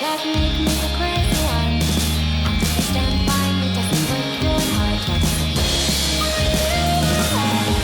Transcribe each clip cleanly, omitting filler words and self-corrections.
that make me the crazy one. And if you stand by me, doesn't break your heart, what does it mean? What's life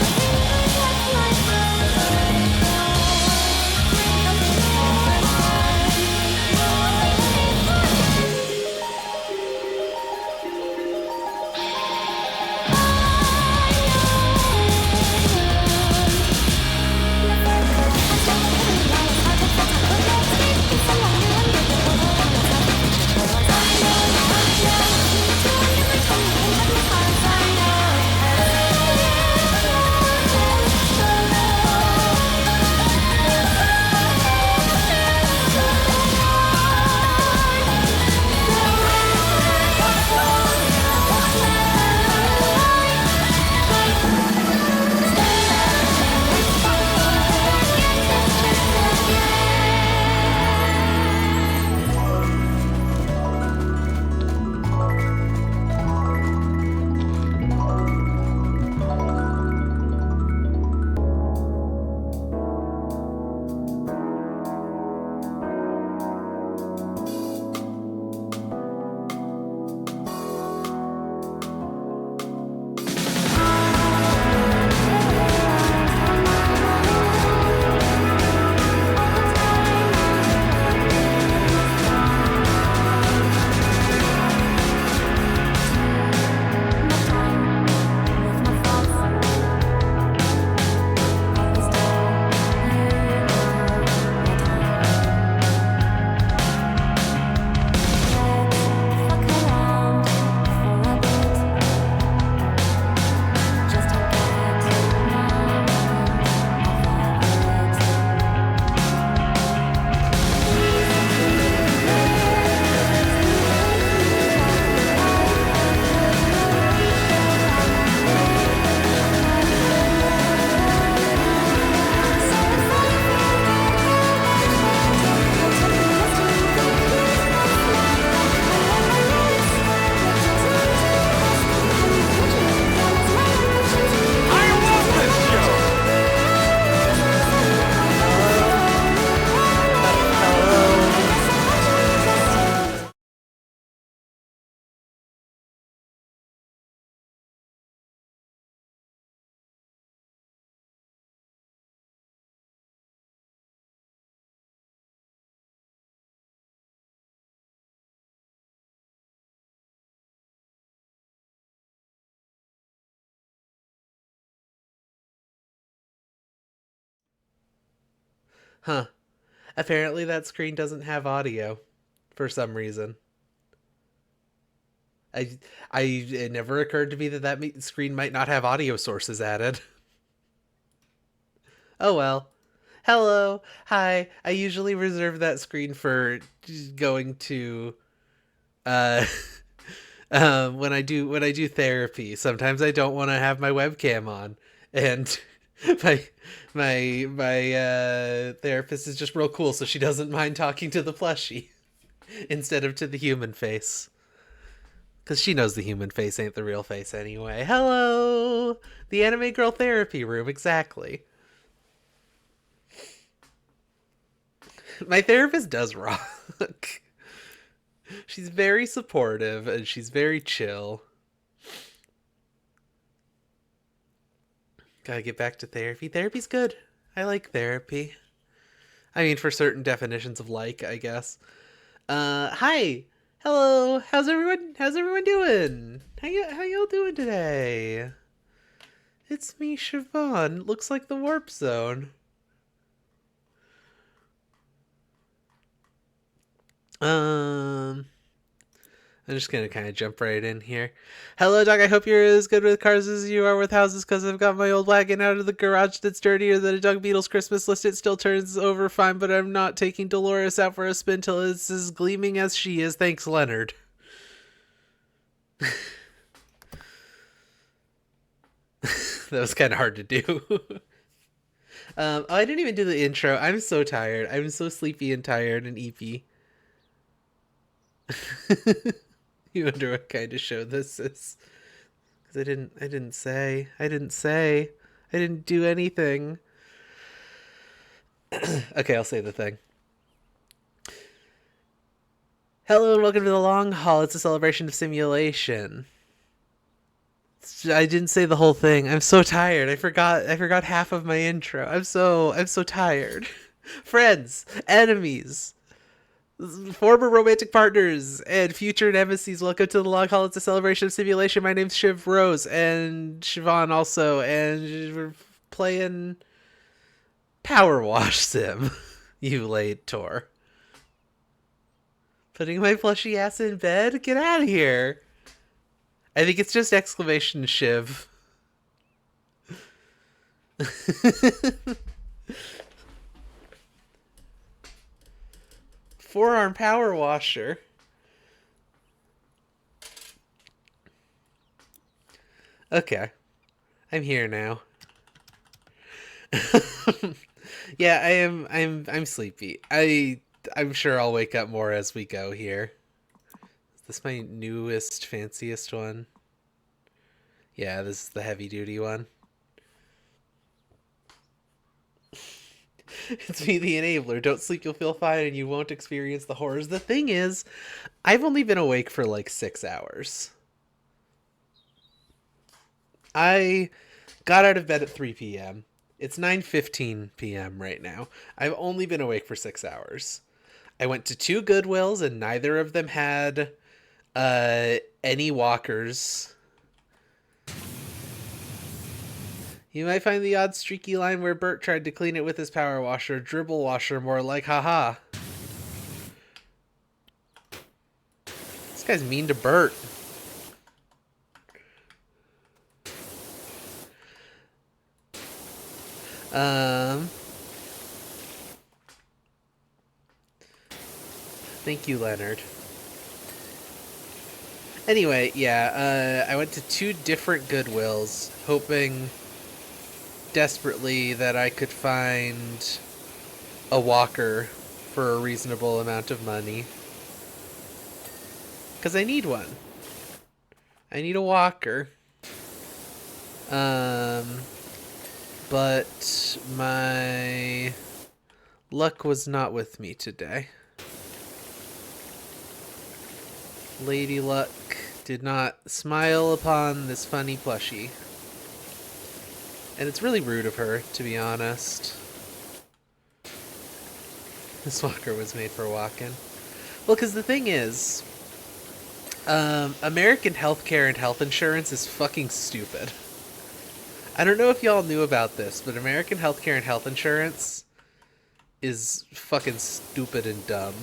Huh. Apparently that screen doesn't have audio for some reason. I, it never occurred to me that screen might not have audio sources added. Oh well. Hello. Hi. I usually reserve that screen for going to uh when I do therapy. Sometimes I don't want to have my webcam on, and my my therapist is just real cool, so she doesn't mind talking to the plushie instead of to the human face. Because she knows the human face ain't the real face anyway. Hello! The anime girl therapy room, exactly. My therapist does rock. She's very supportive and she's very chill. Gotta get back to therapy. Therapy's good. I like therapy. I mean, for certain definitions of like, I guess. Hi. Hello. How's everyone doing? How y'all doing today? It's me, Siobhan. Looks like the warp zone. Um, I'm just gonna kind of jump right in here. Hello, Doc. I hope you're as good with cars as you are with houses, because I've got my old wagon out of the garage that's dirtier than a Doug Beatles Christmas list. It still turns over fine, but I'm not taking Dolores out for a spin till it's as gleaming as she is. Thanks, Leonard. That was kind of hard to do. I didn't even do the intro. I'm so tired. I'm so sleepy and tired and eepy. You wonder what kind of show this is. Because I didn't say. I didn't do anything. Okay, I'll say the thing. Hello and welcome to the long haul. It's a celebration of simulation. I didn't say the whole thing. I'm so tired. I forgot half of my intro. I'm so tired. Friends, enemies, former romantic partners, and future nemesis. Welcome to the long haul. It's a celebration of simulation. My name's Shiv Rose and Siobhan also, and we're playing Power Wash Sim. You late Tor. Putting my plushy ass in bed? Get out of here. I think it's just exclamation Shiv. Forearm power washer. Okay. I'm here now. Yeah, I'm sleepy. I'm sure I'll wake up more as we go here. Is this my newest, fanciest one? Yeah, this is the heavy duty one. It's me, the enabler. Don't sleep, you'll feel fine, and you won't experience the horrors. The thing is, I've only been awake for like 6 hours. I got out of bed at 3 p.m. It's 9:15 p.m. right now. I've only been awake for 6 hours. I went to two Goodwills, and neither of them had any walkers. You might find the odd streaky line where Bert tried to clean it with his power washer, dribble washer, more like haha. This guy's mean to Bert. Thank you, Leonard. Anyway, yeah, I went to two different Goodwills, hoping desperately that I could find a walker for a reasonable amount of money. Because I need one. I need a walker. But my luck was not with me today. Lady Luck did not smile upon this funny plushie. And it's really rude of her, to be honest. This walker was made for walking. Well, because the thing is, American healthcare and health insurance is fucking stupid. I don't know if y'all knew about this, but American healthcare and health insurance is fucking stupid and dumb.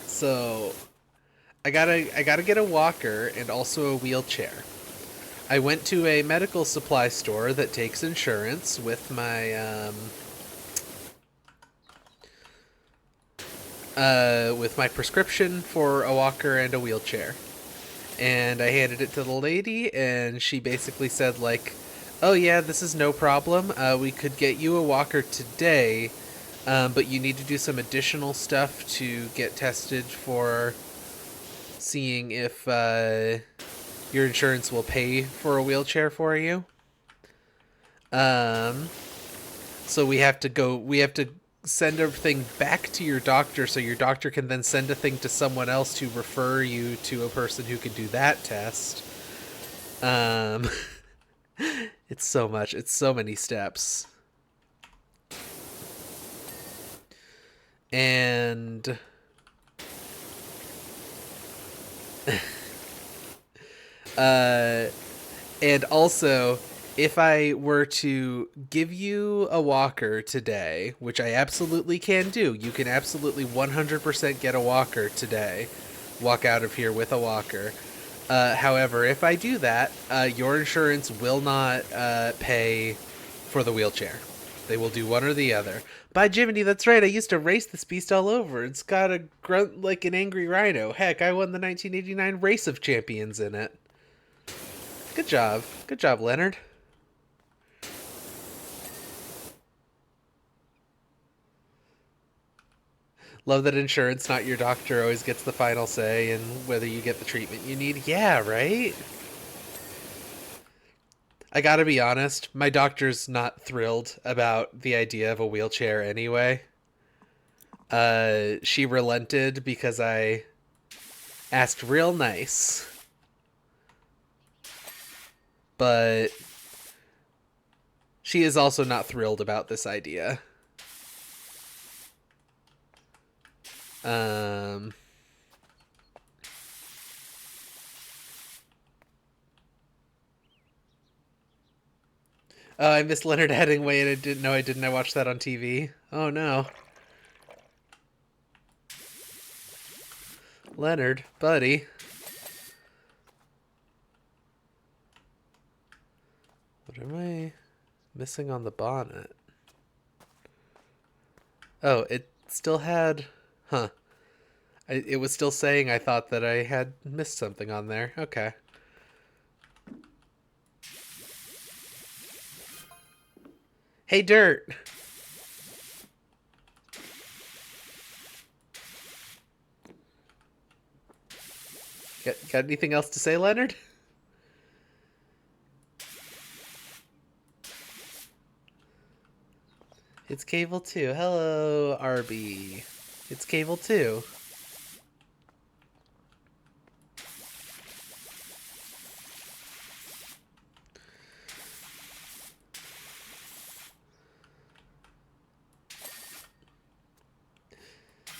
So I gotta get a walker and also a wheelchair. I went to a medical supply store that takes insurance with my prescription for a walker and a wheelchair. And I handed it to the lady, and she basically said, like, oh yeah, this is no problem. We could get you a walker today, but you need to do some additional stuff to get tested for seeing if your insurance will pay for a wheelchair for you. So we have to send everything back to your doctor so your doctor can then send a thing to someone else to refer you to a person who can do that test. It's so much. It's so many steps. And and also, if I were to give you a walker today, which I absolutely can do, you can absolutely 100% get a walker today. Walk out of here with a walker. However, if I do that, your insurance will not pay for the wheelchair. They will do one or the other. By Jiminy, that's right. I used to race this beast all over. It's got a grunt like an angry rhino. Heck, I won the 1989 Race of Champions in it. Good job. Good job, Leonard. Love that insurance, not your doctor, always gets the final say in whether you get the treatment you need. Yeah, right? I gotta be honest, my doctor's not thrilled about the idea of a wheelchair anyway. She relented because I Asked real nice. But she is also not thrilled about this idea. Um, oh, I missed Leonard Headingway and I didn't know I didn't. I watched that on TV. Oh no. Leonard, buddy. What am I missing on the bonnet? Oh, it still had... Huh. It was still saying I thought that I had missed something on there. Okay. Hey, Dirt! Got anything else to say, Leonard? It's Cable 2. Hello, RB. It's Cable 2.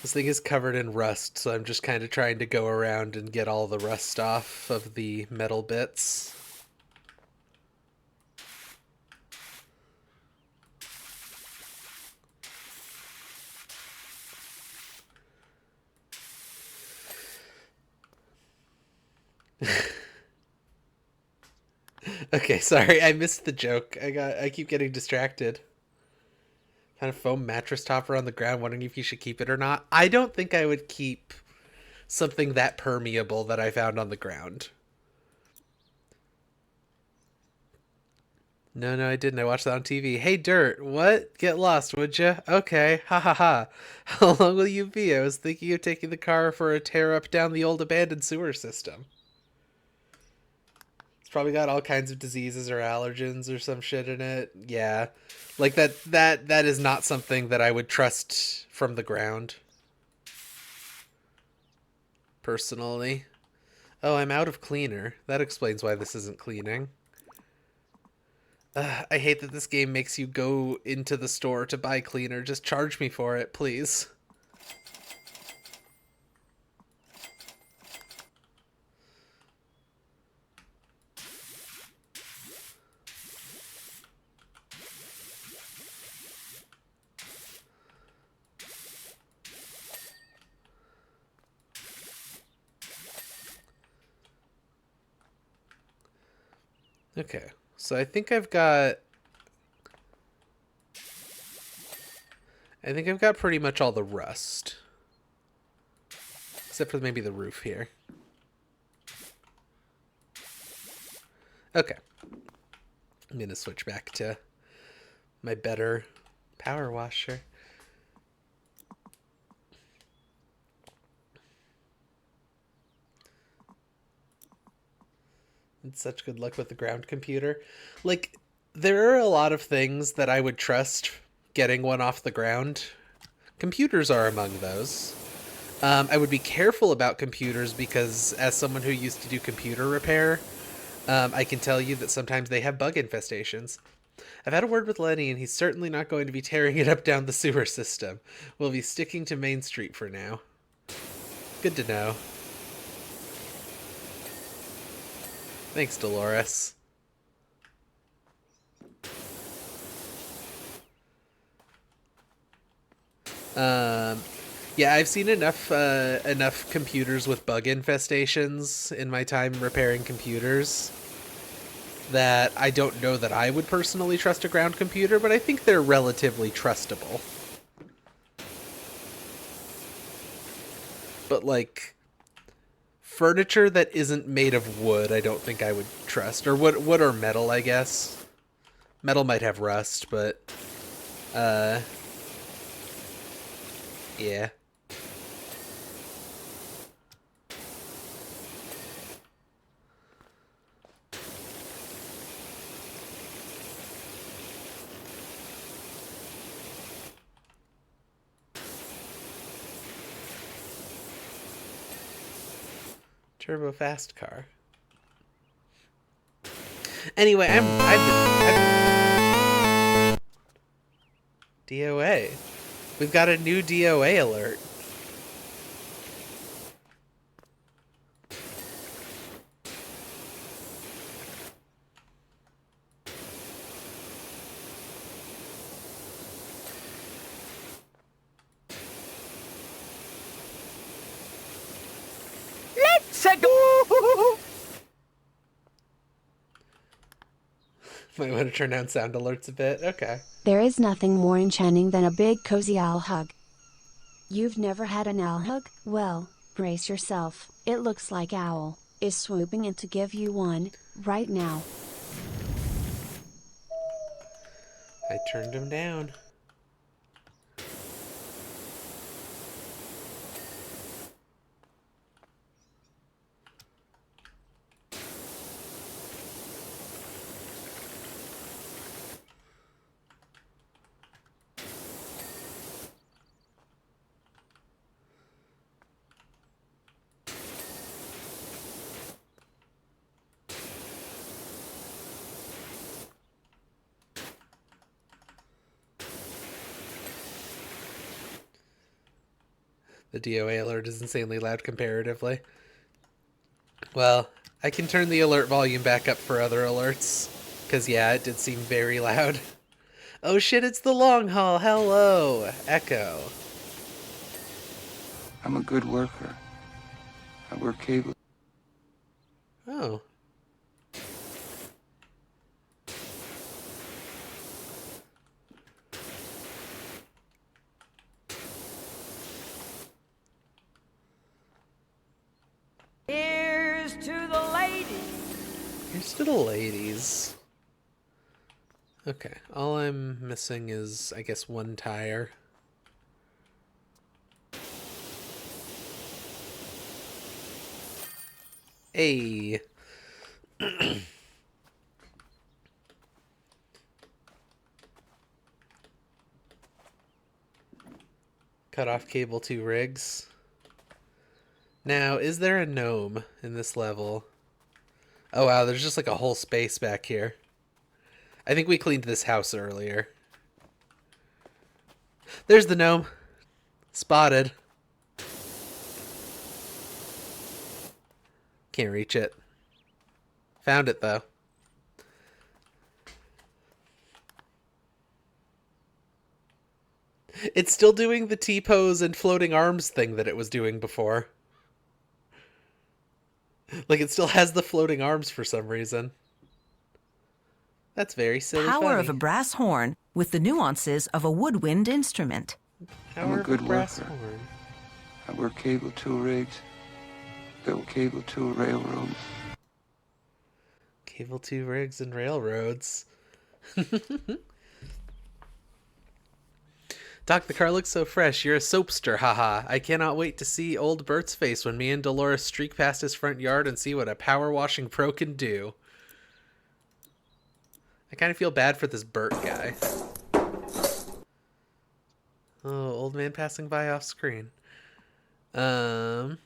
This thing is covered in rust, so I'm just kind of trying to go around and get all the rust off of the metal bits. Okay, sorry, I missed the joke. I keep getting distracted. Kind of foam mattress topper on the ground, wondering if you should keep it or not. I don't think I would keep something that permeable that I found on the ground. No, I didn't. I watched that on TV. Hey, Dirt, what? Get lost, would you? Okay, ha ha ha. How long will you be? I was thinking of taking the car for a tear up down the old abandoned sewer system. It's probably got all kinds of diseases or allergens or some shit in it. Yeah. Like that is not something that I would trust from the ground. Personally. Oh, I'm out of cleaner. That explains why this isn't cleaning. I hate that this game makes you go into the store to buy cleaner. Just charge me for it, please. Okay, so I think I've got pretty much all the rust. Except for maybe the roof here. Okay. I'm going to switch back to my better power washer. It's such good luck with the ground computer. Like, there are a lot of things that I would trust getting one off the ground. Computers are among those. I would be careful about computers because, as someone who used to do computer repair, I can tell you that sometimes they have bug infestations. I've had a word with Lenny, and he's certainly not going to be tearing it up down the sewer system. We'll be sticking to Main Street for now. Good to know. Thanks, Dolores. Yeah, I've seen enough computers with bug infestations in my time repairing computers that I don't know that I would personally trust a ground computer, but I think they're relatively trustable. But like furniture that isn't made of wood, I don't think I would trust, or wood or metal, I guess. Metal might have rust, but yeah. Turbo fast car. Anyway, I've DOA. We've got a new DOA alert. Let's go! Might want to turn down sound alerts a bit. Okay. There is nothing more enchanting than a big cozy owl hug. You've never had an owl hug? Well, brace yourself. It looks like Owl is swooping in to give you one, right now. I turned him down. The DOA alert is insanely loud comparatively. Well, I can turn the alert volume back up for other alerts. Because, yeah, it did seem very loud. Oh shit, it's the long haul. Hello, Echo. I'm a good worker. I work cable. Oh. Here's to the ladies. Here's to the ladies. Okay, all I'm missing is, I guess, one tire. Hey. Cut off cable 2 rigs. Now, is there a gnome in this level? Oh wow, there's just like a whole space back here. I think we cleaned this house earlier. There's the gnome. Spotted. Can't reach it. Found it though. It's still doing the T-pose and floating arms thing that it was doing before. Like, it still has the floating arms for some reason. That's very silly Power funny. of a brass horn with the nuances of a woodwind instrument. Power I'm a of good brass worker. horn. I work cable 2 rigs. Built cable 2 railroads. Cable 2 rigs and railroads. Doc, the car looks so fresh. You're a soapster, haha. I cannot wait to see old Bert's face when me and Dolores streak past his front yard and see what a power washing pro can do. I kind of feel bad for this Bert guy. Oh, old man passing by off screen. I'm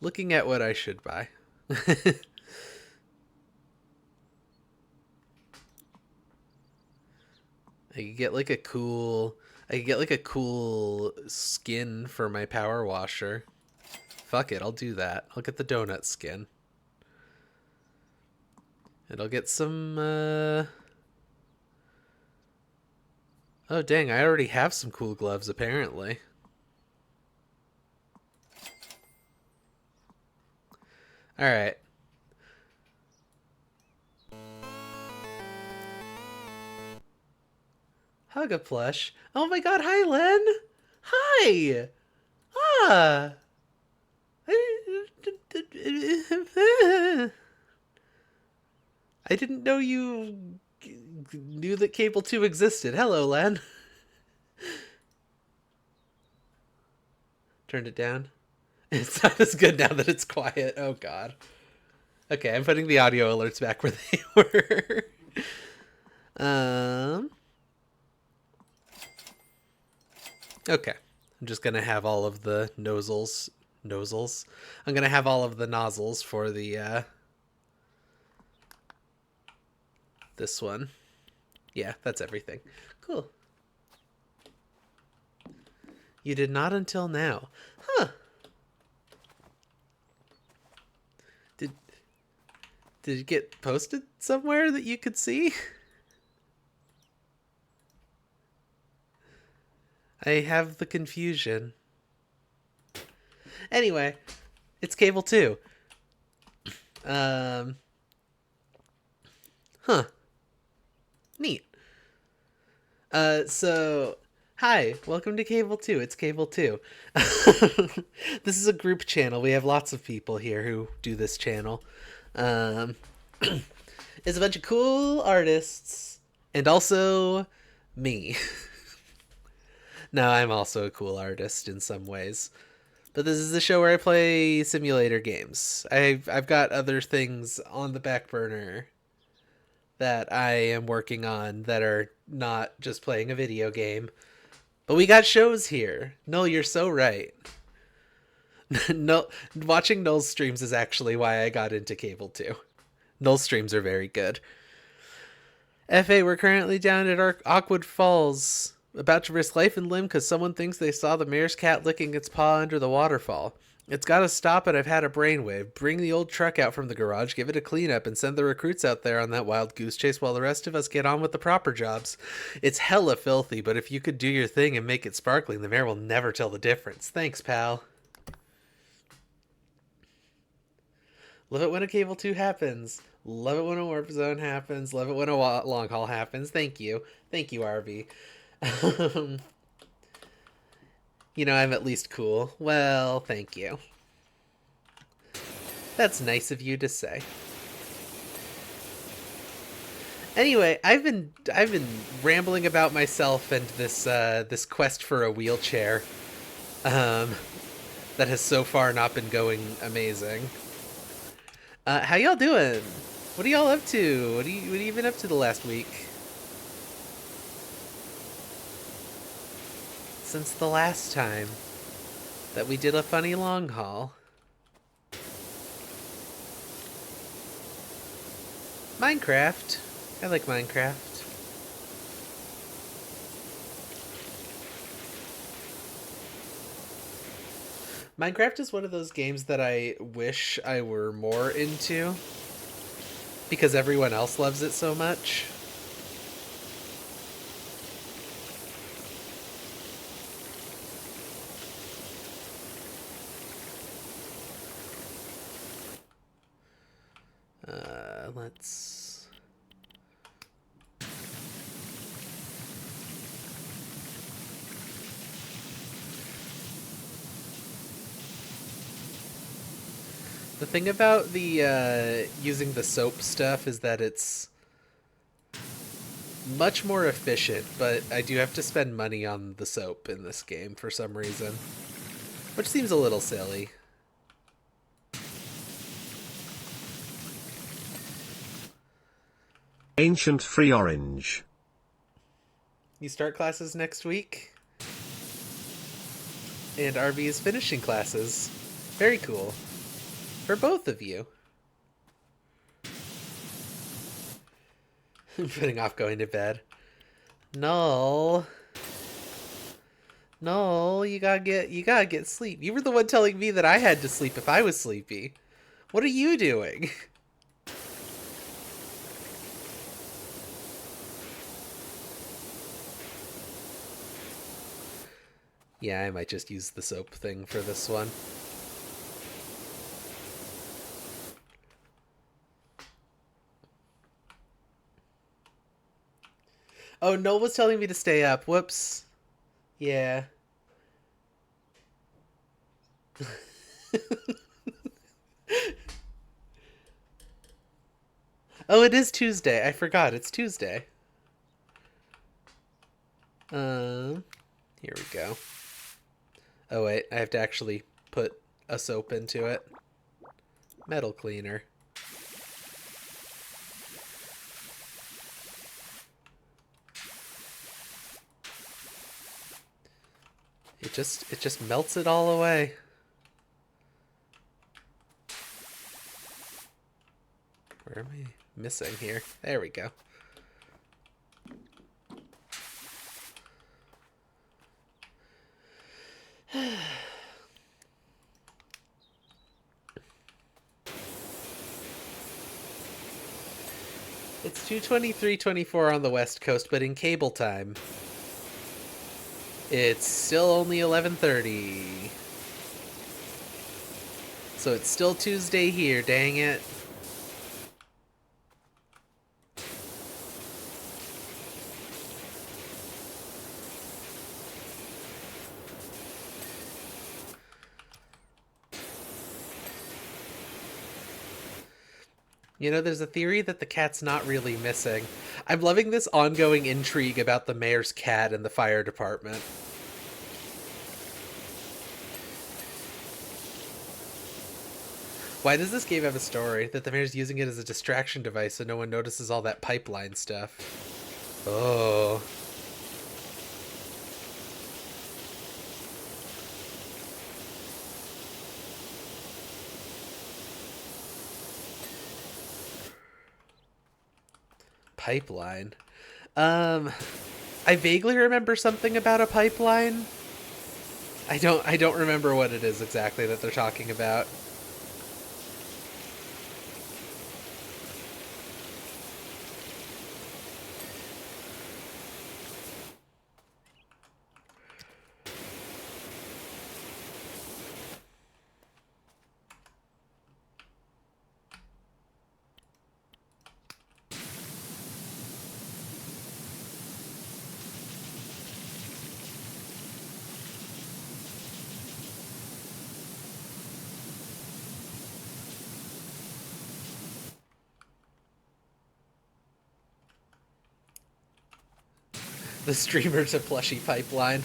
looking at what I should buy. I could get like a cool skin for my power washer. Fuck it, I'll do that. I'll get the donut skin. And I'll get some oh dang, I already have some cool gloves apparently. Alright. Hug a plush. Oh my god, hi Len! Hi! Ah! I didn't know you knew that Cable 2 existed. Hello, Len. Turned it down. It's not as good now that it's quiet. Oh god. Okay, I'm putting the audio alerts back where they were. Okay. I'm just gonna have all of the nozzles. I'm gonna have all of the nozzles for the this one. Yeah, that's everything. Cool. You did not until now. Huh. Did did it get posted somewhere that you could see? I have the confusion. Anyway, it's Cable 2. Um Huh. Neat. So hi, welcome to Cable 2. It's Cable 2. This is a group channel. We have lots of people here who do this channel. Um it's a bunch of cool artists and also me. No, I'm also a cool artist in some ways. But this is the show where I play simulator games. I've got other things on the back burner that I am working on that are not just playing a video game. But we got shows here. No, you're so right. No, watching Null's streams is actually why I got into Cable 2. Null's streams are very good. FA, we're currently down at Awkward Falls, about to risk life and limb because someone thinks they saw the mayor's cat licking its paw under the waterfall. It's got to stop, and I've had a brainwave. Bring the old truck out from the garage, give it a cleanup, and send the recruits out there on that wild goose chase while the rest of us get on with the proper jobs. It's hella filthy, but if you could do your thing and make it sparkling, the mayor will never tell the difference. Thanks, pal. Love it when a Cable 2 happens. Love it when a Warp Zone happens. Love it when a Long Haul happens. Thank you. Thank you, RV. You know, I'm at least cool. Well, thank you. That's nice of you to say. Anyway, I've been rambling about myself and this quest for a wheelchair that has so far not been going amazing. How y'all doing? What are y'all up to? What have you been up to the last week? Since the last time that we did a funny long haul. Minecraft. I like Minecraft. Minecraft is one of those games that I wish I were more into because everyone else loves it so much. Let's... The thing about the using the soap stuff is that it's much more efficient, but I do have to spend money on the soap in this game for some reason, which seems a little silly. Ancient Free Orange. You start classes next week? And RV is finishing classes. Very cool. For both of you. I'm putting off going to bed. No. No, you gotta get sleep. You were the one telling me that I had to sleep if I was sleepy. What are you doing? Yeah, I might just use the soap thing for this one. Oh, Noel was telling me to stay up. Whoops. Yeah. Oh, it is Tuesday. I forgot. It's Tuesday. Here we go. Oh, wait. I have to actually put a soap into it. Metal cleaner. It just melts it all away. Where am I missing here? There we go. It's 2:23:24 on the West Coast, but in cable time, it's still only 11:30. So it's still Tuesday here, dang it. You know, there's a theory that the cat's not really missing. I'm loving this ongoing intrigue about the mayor's cat and the fire department. Why does this game have a story? That the mayor's using it as a distraction device so no one notices all that pipeline stuff. Oh. Pipeline. I vaguely remember something about a pipeline. I don't remember what it is exactly that they're talking about. The streamer to plushie pipeline.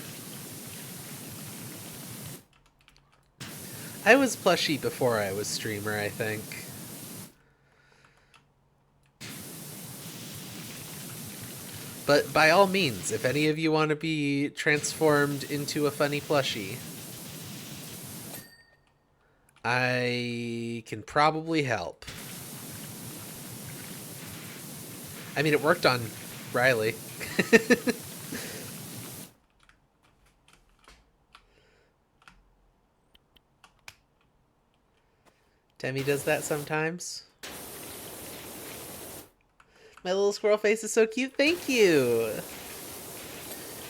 I was plushie before I was streamer, I think. But by all means, if any of you want to be transformed into a funny plushie, I can probably help. I mean, it worked on Riley. Demi does that sometimes. My little squirrel face is so cute. Thank you.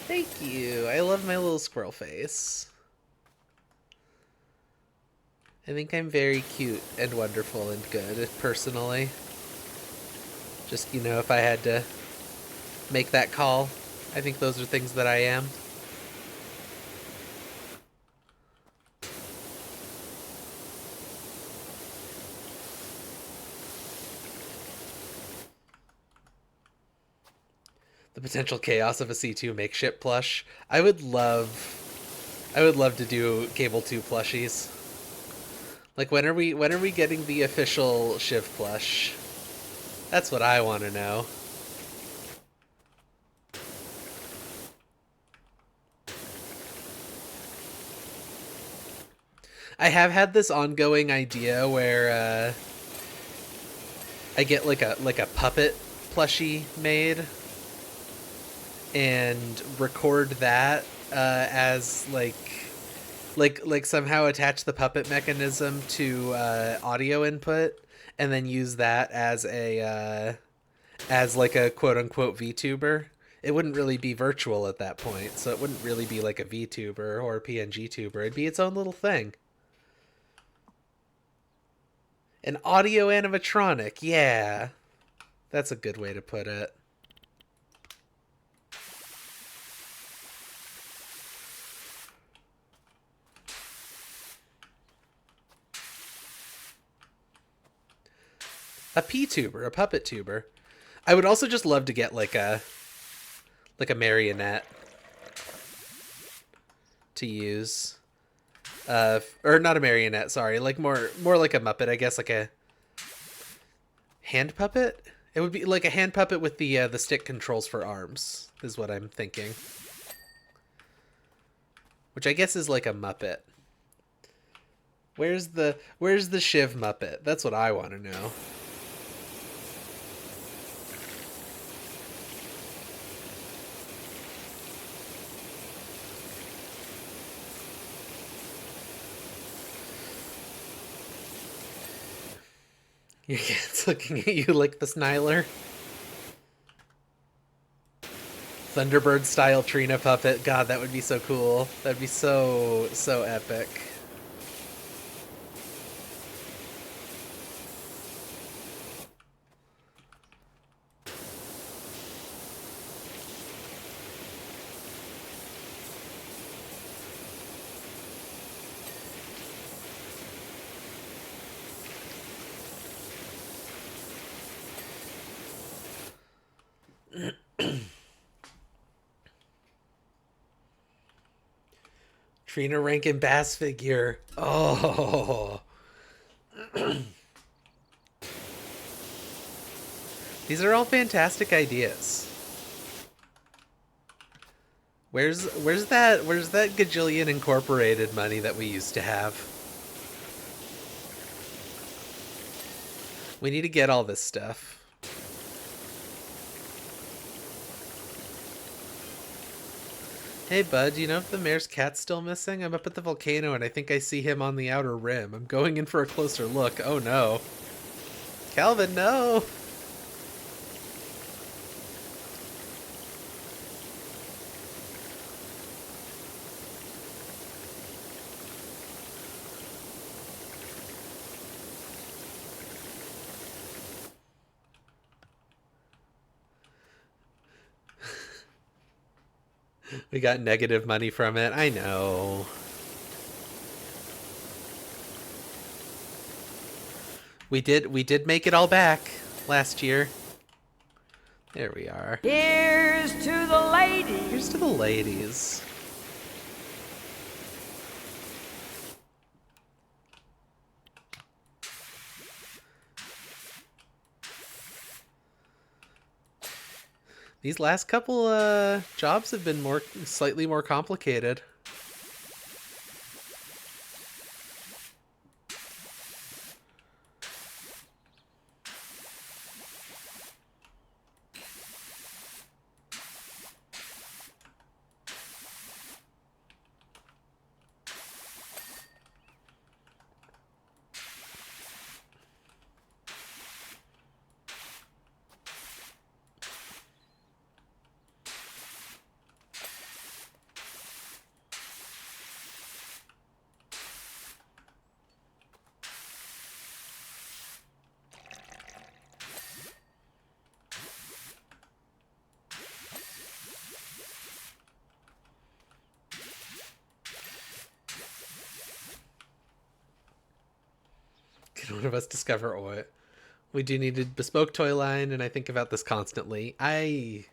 Thank you. I love my little squirrel face. I think I'm very cute and wonderful and good, personally. Just, you know, if I had to make that call, I think those are things that I am. The potential chaos of a C2 makeshift plush. I would love to do Cable 2 plushies. Like, when are we getting the official Shiv plush? That's what I want to know. I have had this ongoing idea where I get like a puppet plushie made and record that as like somehow attach the puppet mechanism to audio input and then use that as a as like a quote unquote VTuber. It wouldn't really be virtual at that point, so it wouldn't really be like a VTuber or a PNG tuber. It'd be its own little thing. An audio animatronic, yeah. That's a good way to put it. A P-tuber, a puppet tuber. I would also just love to get like a marionette to use. Or not a marionette, sorry. Like more like a Muppet, I guess, like a hand puppet? It would be like a hand puppet with the stick controls for arms, is what I'm thinking. which I guess is like a Muppet. Where's the Shiv Muppet? That's what I want to know. Your cat's looking at you like the Sniler. Thunderbird style Trina puppet. God, that would be so cool. That'd be so epic. Trina Rankin Bass figure. Oh. These are all fantastic ideas. Where's that Gajillion Incorporated money that we used to have? We need to get all this stuff. Hey bud, do you know if the mayor's cat's still missing? I'm up at the volcano and I think I see him on the outer rim. I'm going in for a closer look. Oh no. Calvin, no! We got negative money from it. I know. We did make it all back last year. There we are. Here's to the ladies. Here's to the ladies. These last couple jobs have been slightly more complicated. Can one of us discover oil? We do need a bespoke toy line, and I think about this constantly. I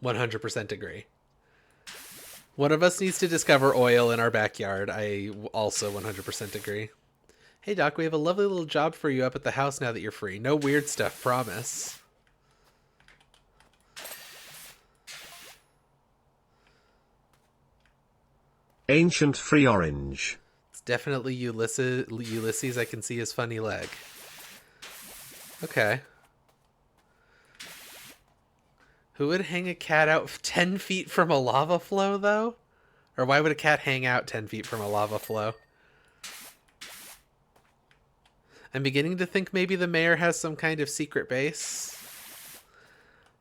100% agree. One of us needs to discover oil in our backyard. I also 100% agree. Hey Doc, we have a lovely little job for you up at the house now that you're free. No weird stuff, promise. Ancient free orange. It's definitely Ulysses. I can see his funny leg. Okay. Who would hang a cat out 10 feet from a lava flow, though? Or why would a cat hang out 10 feet from a lava flow? I'm beginning to think maybe the mayor has some kind of secret base.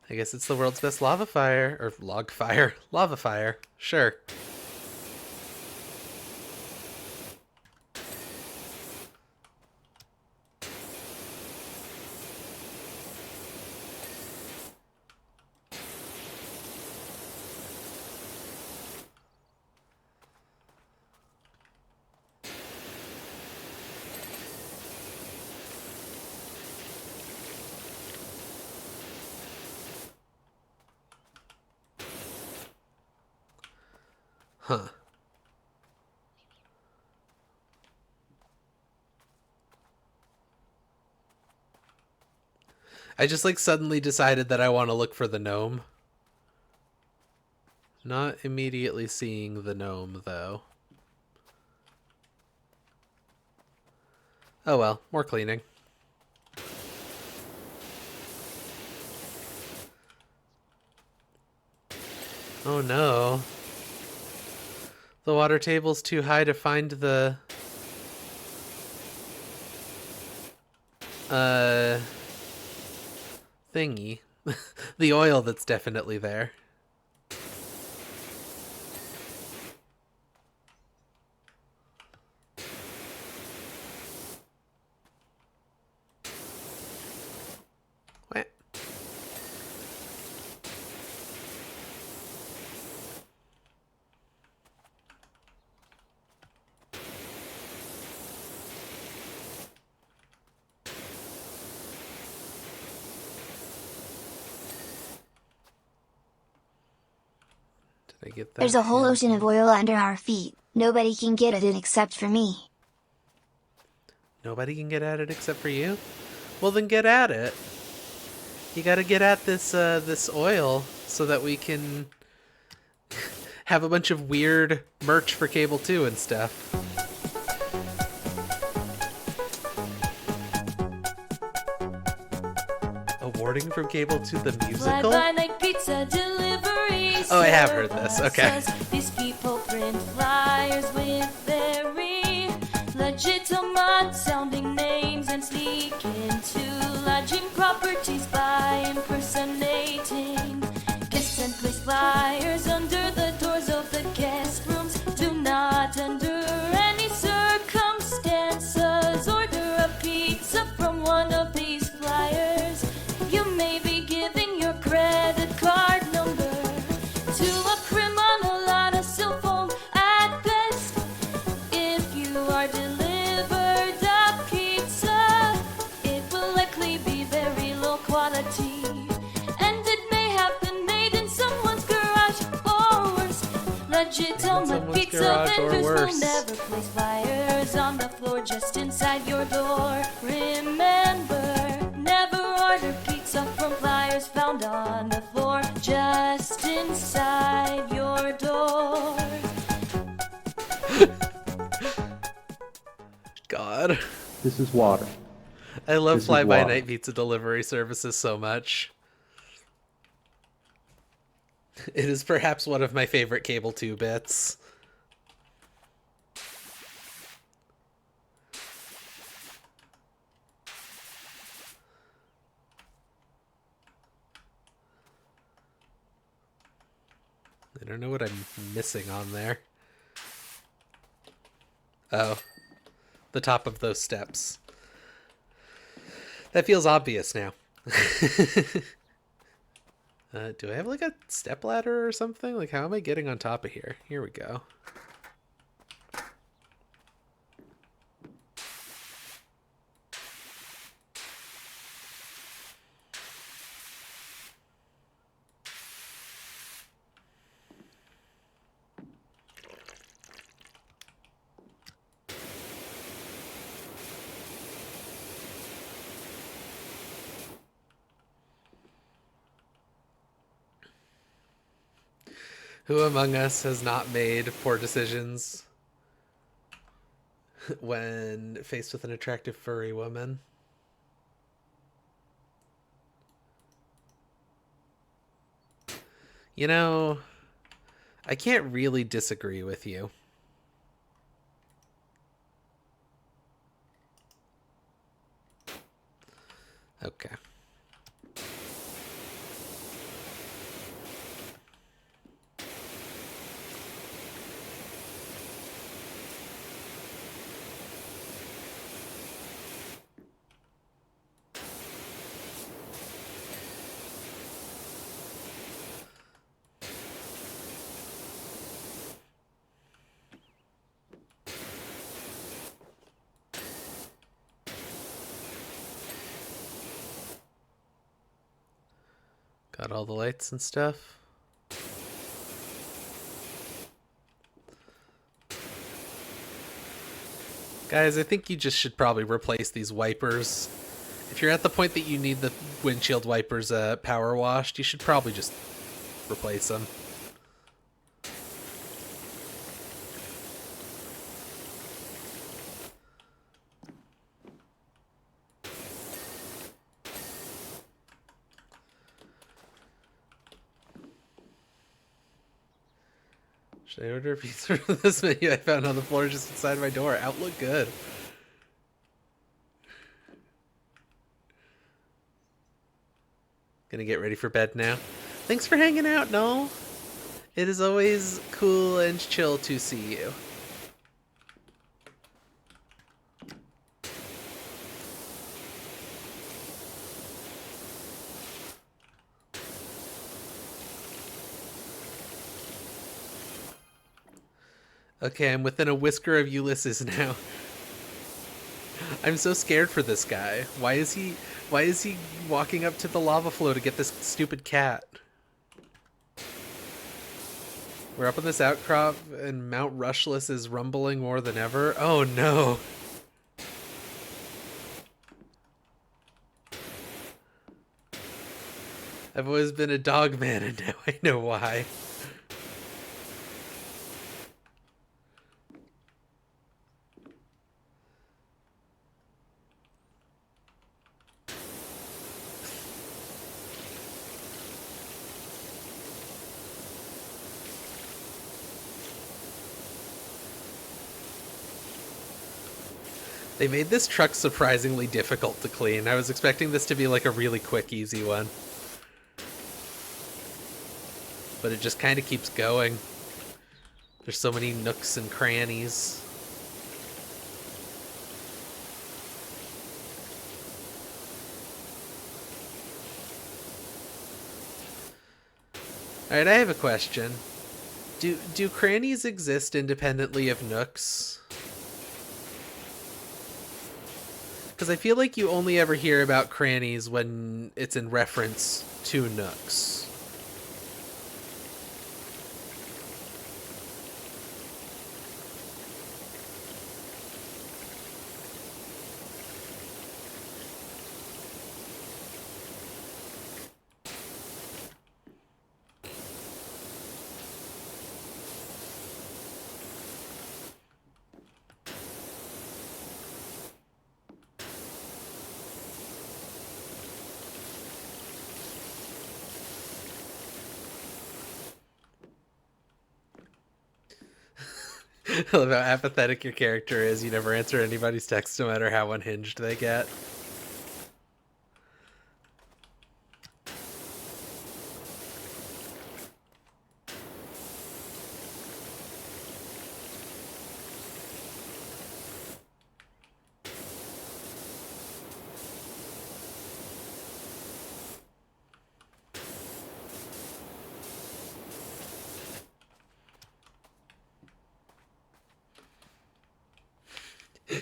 I guess it's the world's best lava fire. Or log fire. Lava fire. Sure. Huh. I just like suddenly decided that I want to look for the gnome. Not immediately seeing the gnome, though. Oh well, more cleaning. Oh no. The water table's too high to find the... thingy. The oil that's definitely there. What? Did I get that? There's a whole Yeah. ocean of oil under our feet. Nobody can get at it except for me. Nobody can get at it except for you? Well, then get at it. You gotta get at this oil so that we can have a bunch of weird merch for Cable 2 and stuff. Awarding from Cable 2 the musical? Fly-by-night pizza delivery. Oh, I have heard this. Okay. services. These people print flyers with very legitimate sounding names and sneak into lodging properties by impersonating guests and place flyers under the doors of the guest rooms. Do not under any circumstances order a pizza from one of these flyers. You may be giving your credit card number to a criminal on a cell phone at best. If you are delivered a pizza, it will likely be very low quality, and it may have been made in someone's garage or worse. Legitimate someone's pizza garage or vendors will worse. never place flyers on the floor just inside your door. Remember, never order pizza from flyers found on the floor just inside your door. God. This is water. I love This is fly-by-night water. pizza delivery services so much. It is perhaps one of my favorite Cable 2 bits. I don't know what I'm missing on there. Oh, the top of those steps. That feels obvious now. Do I have like a step ladder or something? Like, how am I getting on top of here? Here we go. Who among us has not made poor decisions when faced with an attractive furry woman? You know, I can't really disagree with you. Okay. Got all the lights and stuff. Guys, I think you just should probably replace these wipers. If you're at the point that you need the windshield wipers power washed, you should probably just replace them. Should I order a pizza from this menu I found on the floor just inside my door? Outlook good. Gonna get ready for bed now. Thanks for hanging out, Noel. It is always cool and chill to see you. Okay, I'm within a whisker of Ulysses now. I'm so scared for this guy. Why is he walking up to the lava flow to get this stupid cat? We're up on this outcrop and Mount Rushless is rumbling more than ever. Oh no. I've always been a dog man and now I know why. They made this truck surprisingly difficult to clean. I was expecting this to be like a really quick, easy one. But it just kind of keeps going. There's so many nooks and crannies. Alright, I have a question. Do crannies exist independently of nooks? Because I feel like you only ever hear about crannies when it's in reference to nooks. I love how apathetic your character is. You never answer anybody's text no matter how unhinged they get.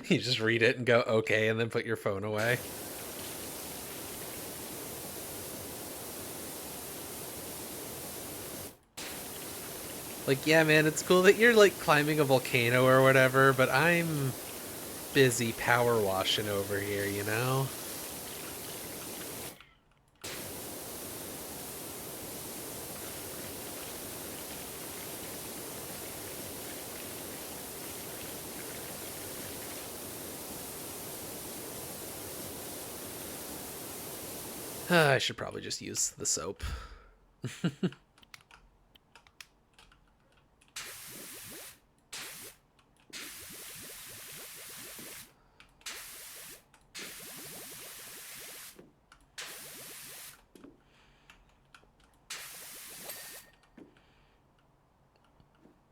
You just read it and go, okay, and then put your phone away. Like, yeah, man, it's cool that you're, like, climbing a volcano or whatever, but I'm busy power washing over here, you know? I should probably just use the soap.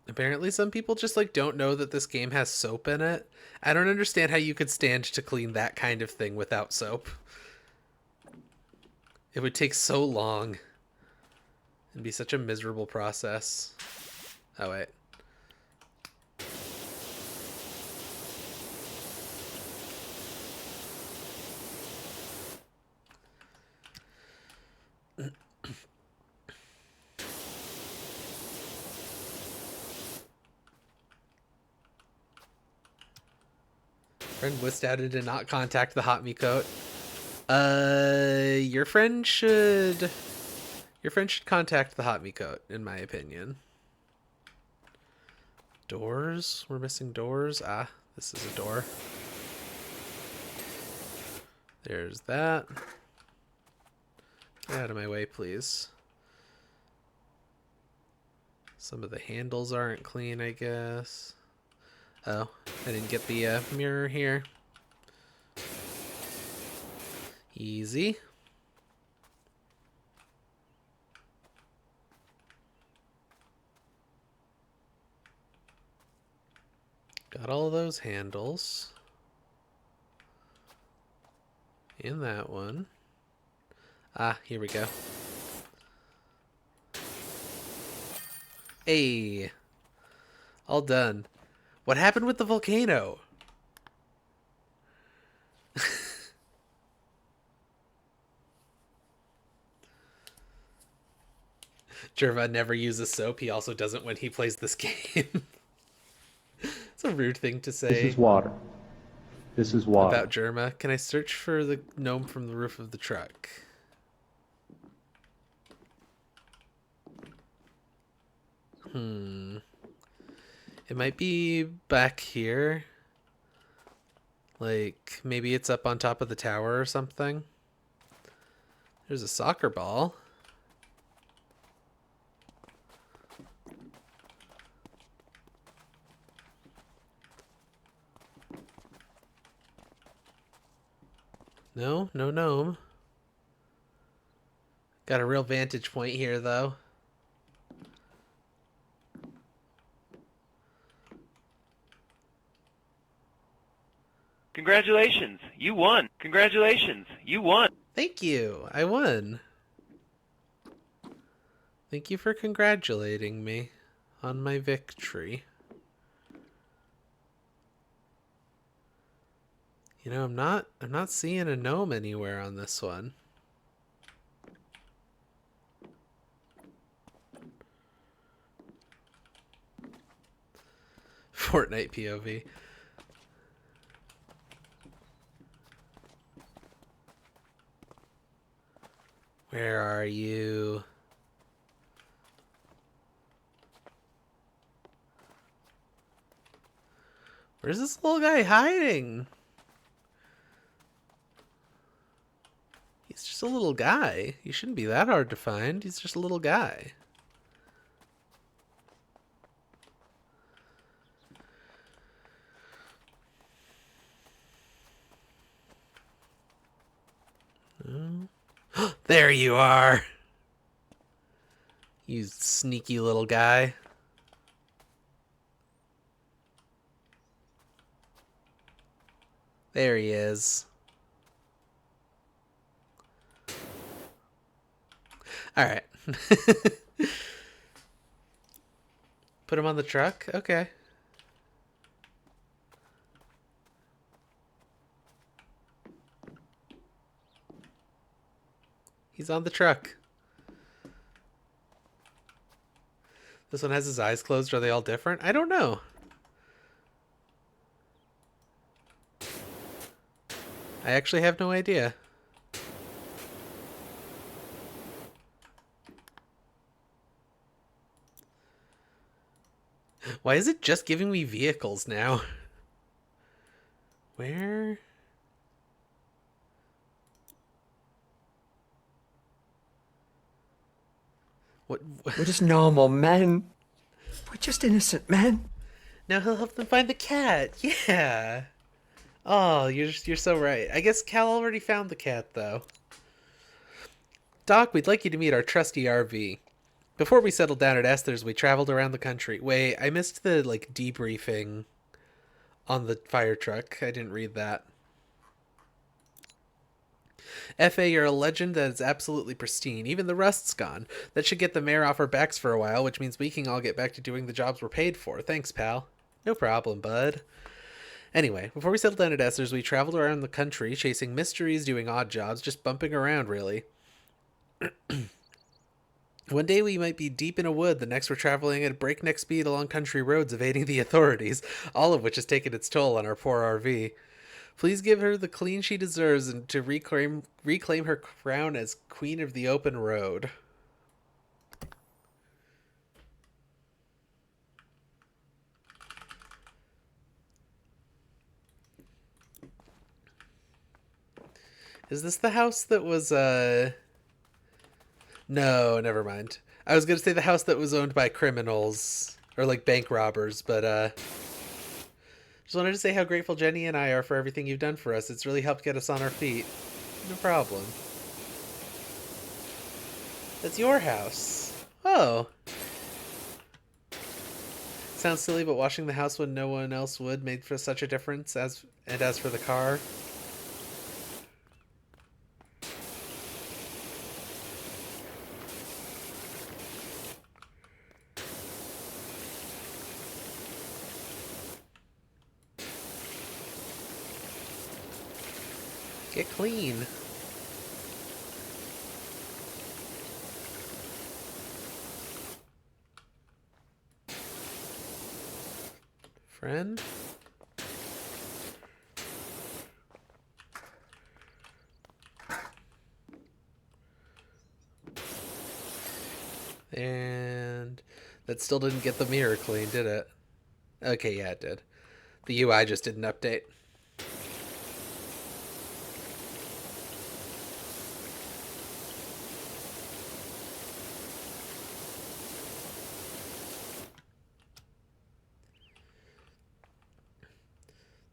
Apparently some people just like don't know that this game has soap in it. I don't understand how you could stand to clean that kind of thing without soap. It would take so long and be such a miserable process. Oh, wait. Friend was outed to not contact the Hot Me Coat. Your friend should contact the Hot Me Coat, in my opinion. Doors? We're missing doors? Ah, this is a door. There's that. Get out of my way, please. Some of the handles aren't clean, I guess. Oh, I didn't get the mirror here. Easy. Got all those handles. And that one. Ah, here we go. Hey. All done. What happened with the volcano? Jerva never uses soap. He also doesn't when he plays this game. It's a rude thing to say. This is water. This is water. About Jerma. Can I search for the gnome from the roof of the truck? It might be back here. Like, maybe it's up on top of the tower or something. There's a soccer ball. No, no gnome. Got a real vantage point here, though. Congratulations, you won. Congratulations, you won. Thank you, I won. Thank you for congratulating me on my victory. You know, I'm not seeing a gnome anywhere on this one. Fortnite POV. Where are you? Where's this little guy hiding? He's just a little guy. He shouldn't be that hard to find. He's just a little guy. There you are. You sneaky little guy. There he is. All right. Put him on the truck? Okay. He's on the truck. This one has his eyes closed. Are they all different? I don't know. I actually have no idea. Why is it just giving me vehicles now? Where? What? We're just normal men. We're just innocent men. Now he'll help them find the cat. Yeah. Oh, you're so right. I guess Cal already found the cat, though. Doc, we'd like you to meet our trusty RV. Before we settled down at Esther's, we traveled around the country. Wait, I missed the, debriefing on the fire truck. I didn't read that. FA, you're a legend that is absolutely pristine. Even the rust's gone. That should get the mayor off our backs for a while, which means we can all get back to doing the jobs we're paid for. Thanks, pal. No problem, bud. Anyway, before we settled down at Esther's, we traveled around the country, chasing mysteries, doing odd jobs, just bumping around, really. One day we might be deep in a wood, the next we're traveling at a breakneck speed along country roads, evading the authorities, all of which has taken its toll on our poor RV. Please give her the clean she deserves and to reclaim her crown as queen of the open road. Is this the house that was, No, never mind. I was gonna say the house that was owned by criminals or like bank robbers, but just wanted to say how grateful Jenny and I are for everything you've done for us. It's really helped get us on our feet. No problem. That's your house. Oh. Sounds silly, but washing the house when no one else would made for such a difference. As for the car, get clean. Friend? And that still didn't get the mirror clean, did it? Okay, yeah, it did. The UI just didn't update.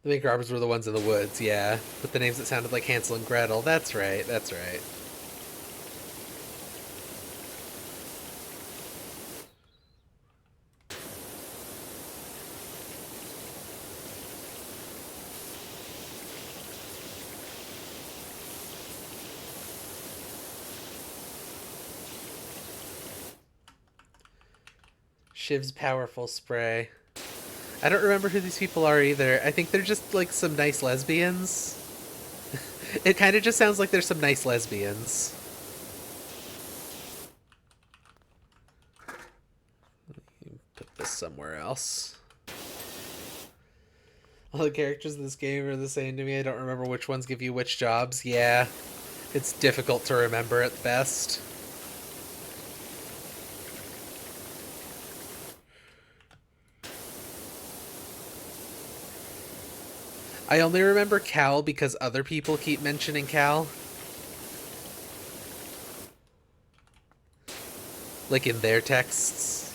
The bank robbers were the ones in the woods, yeah. With the names that sounded like Hansel and Gretel. That's right, that's right. Shiv's powerful spray. I don't remember who these people are either. I think they're just like some nice lesbians. It kind of just sounds like there's some nice lesbians. Put this somewhere else. All the characters in this game are the same to me. I don't remember which ones give you which jobs. Yeah, it's difficult to remember at best. I only remember Cal because other people keep mentioning Cal. Like in their texts.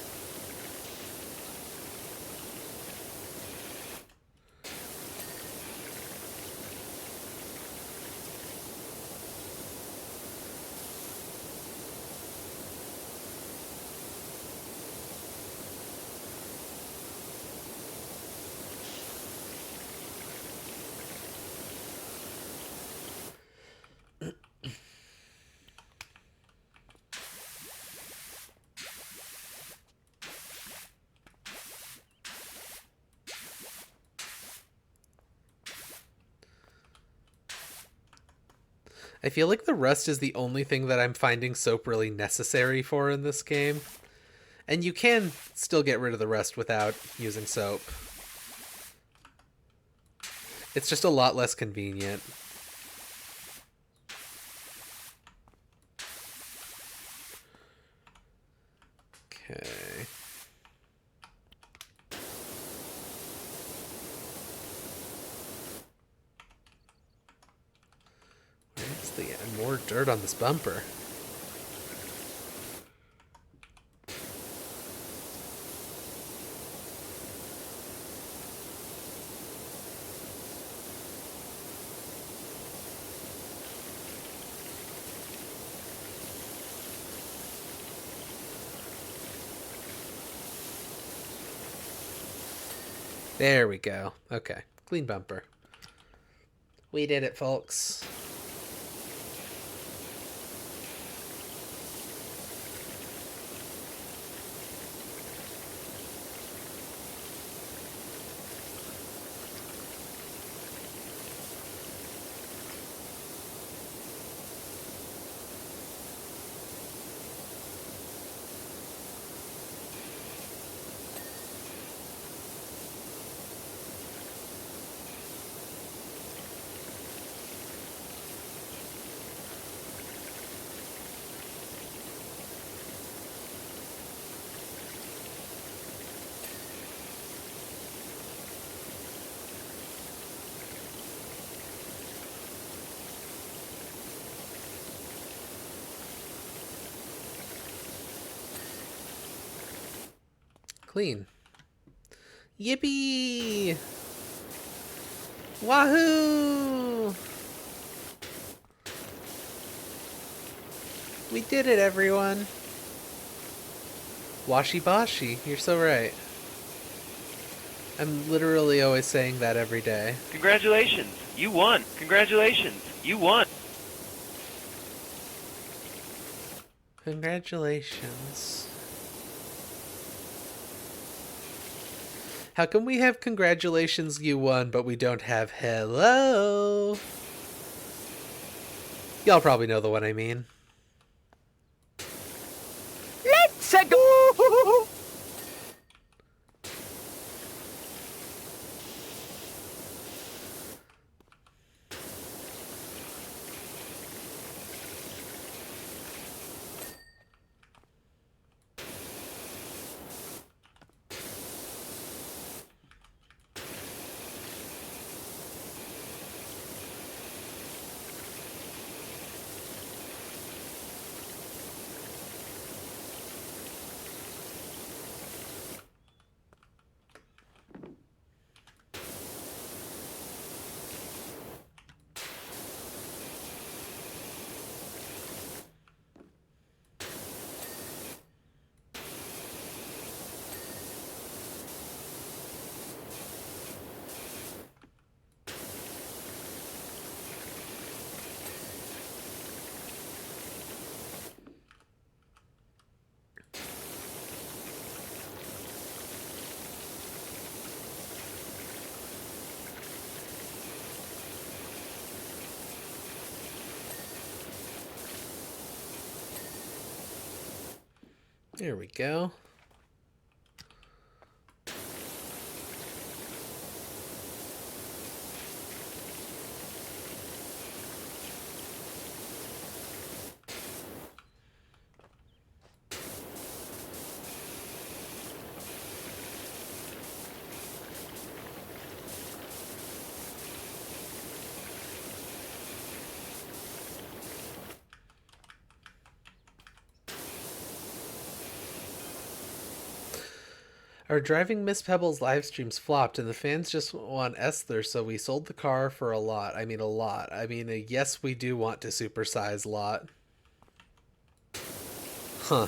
I feel like the rust is the only thing that I'm finding soap really necessary for in this game. And you can still get rid of the rust without using soap. It's just a lot less convenient. Okay. Where's the more dirt on this bumper? There we go. Okay. Clean bumper. We did it, folks. clean. Yippee! Wahoo! We did it, everyone. Washi bashi, you're so right. I'm literally always saying that every day. Congratulations, you won. Congratulations, you won. Congratulations. How come we have congratulations you won, but we don't have hello? Y'all probably know the one I mean. Let's go! There we go. Our Driving Miss Pebbles live streams flopped and the fans just want Esther, so we sold the car for a lot. I mean, a lot. I mean, yes, we do want to supersize lot. Huh.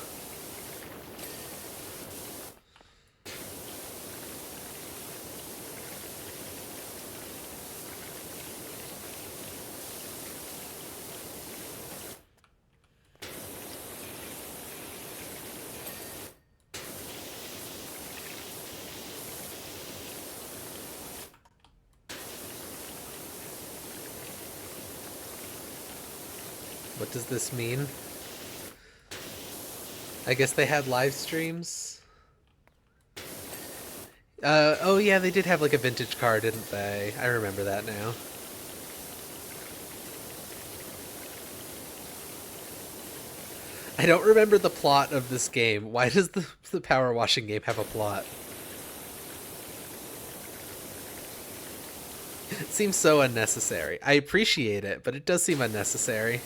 What does this mean? I guess they had live streams. Oh yeah, they did have like a vintage car, didn't they? I remember that now. I don't remember the plot of this game. Why does the power washing game have a plot? It seems so unnecessary. I appreciate it, but it does seem unnecessary.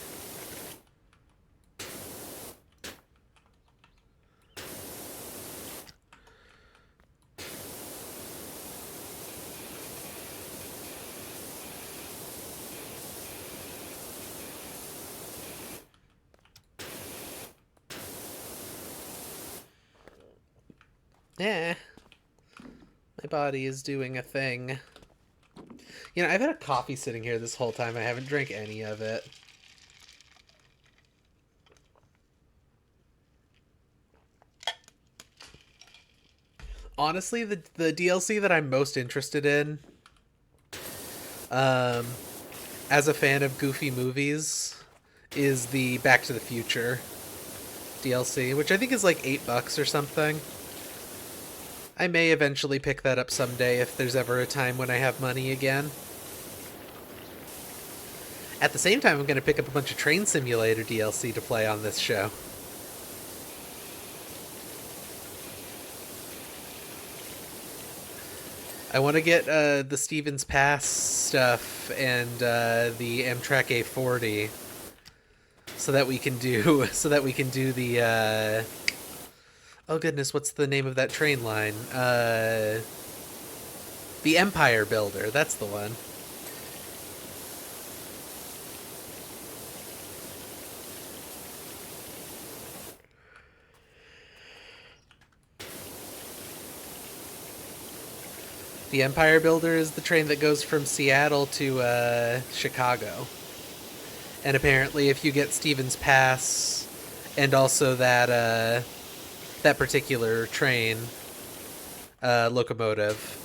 Yeah. My body is doing a thing. You know, I've had a coffee sitting here this whole time. I haven't drank any of it. Honestly, the DLC that I'm most interested in, as a fan of goofy movies, is the Back to the Future DLC, which I think is like $8 or something. I may eventually pick that up someday if there's ever a time when I have money again. At the same time, I'm going to pick up a bunch of Train Simulator DLC to play on this show. I want to get the Stevens Pass stuff and the Amtrak A40 so that we can do the Oh goodness, what's the name of that train line? The Empire Builder, that's the one. The Empire Builder is the train that goes from Seattle to Chicago. And apparently if you get Stevens Pass and also that particular train locomotive,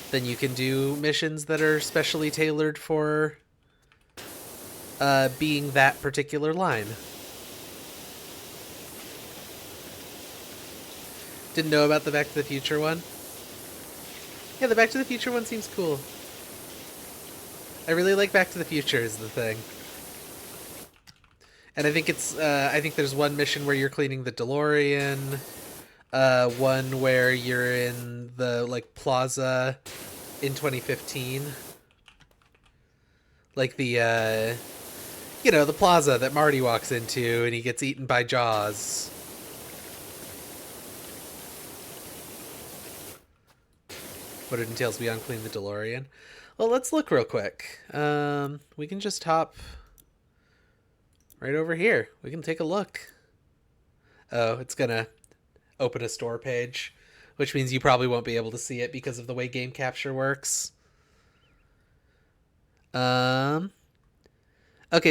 then you can do missions that are specially tailored for being that particular line. Didn't know about the Back to the Future one? Yeah, the Back to the Future one seems cool. I really like Back to the Future is the thing. And I think I think there's one mission where you're cleaning the DeLorean, one where you're in the, like, plaza in 2015. Like the, you know, the plaza that Marty walks into and he gets eaten by Jaws. What it entails beyond cleaning the DeLorean. Well, let's look real quick. We can just hop right over here. We can take a look. Oh, it's gonna open a store page, which means you probably won't be able to see it because of the way game capture works. Okay,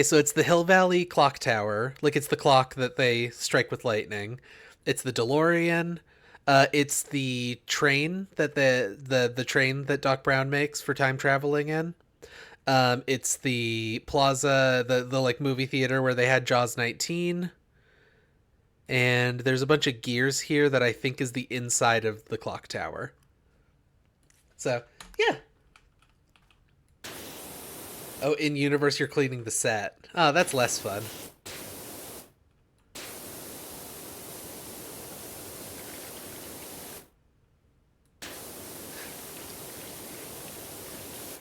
so it's the Hill Valley Clock Tower. Like, it's the clock that they strike with lightning. It's the DeLorean. It's the train that the train that Doc Brown makes for time traveling in. It's the plaza, the like movie theater where they had Jaws 19. And there's a bunch of gears here that I think is the inside of the clock tower. So, yeah. Oh, in universe you're cleaning the set. Oh, that's less fun.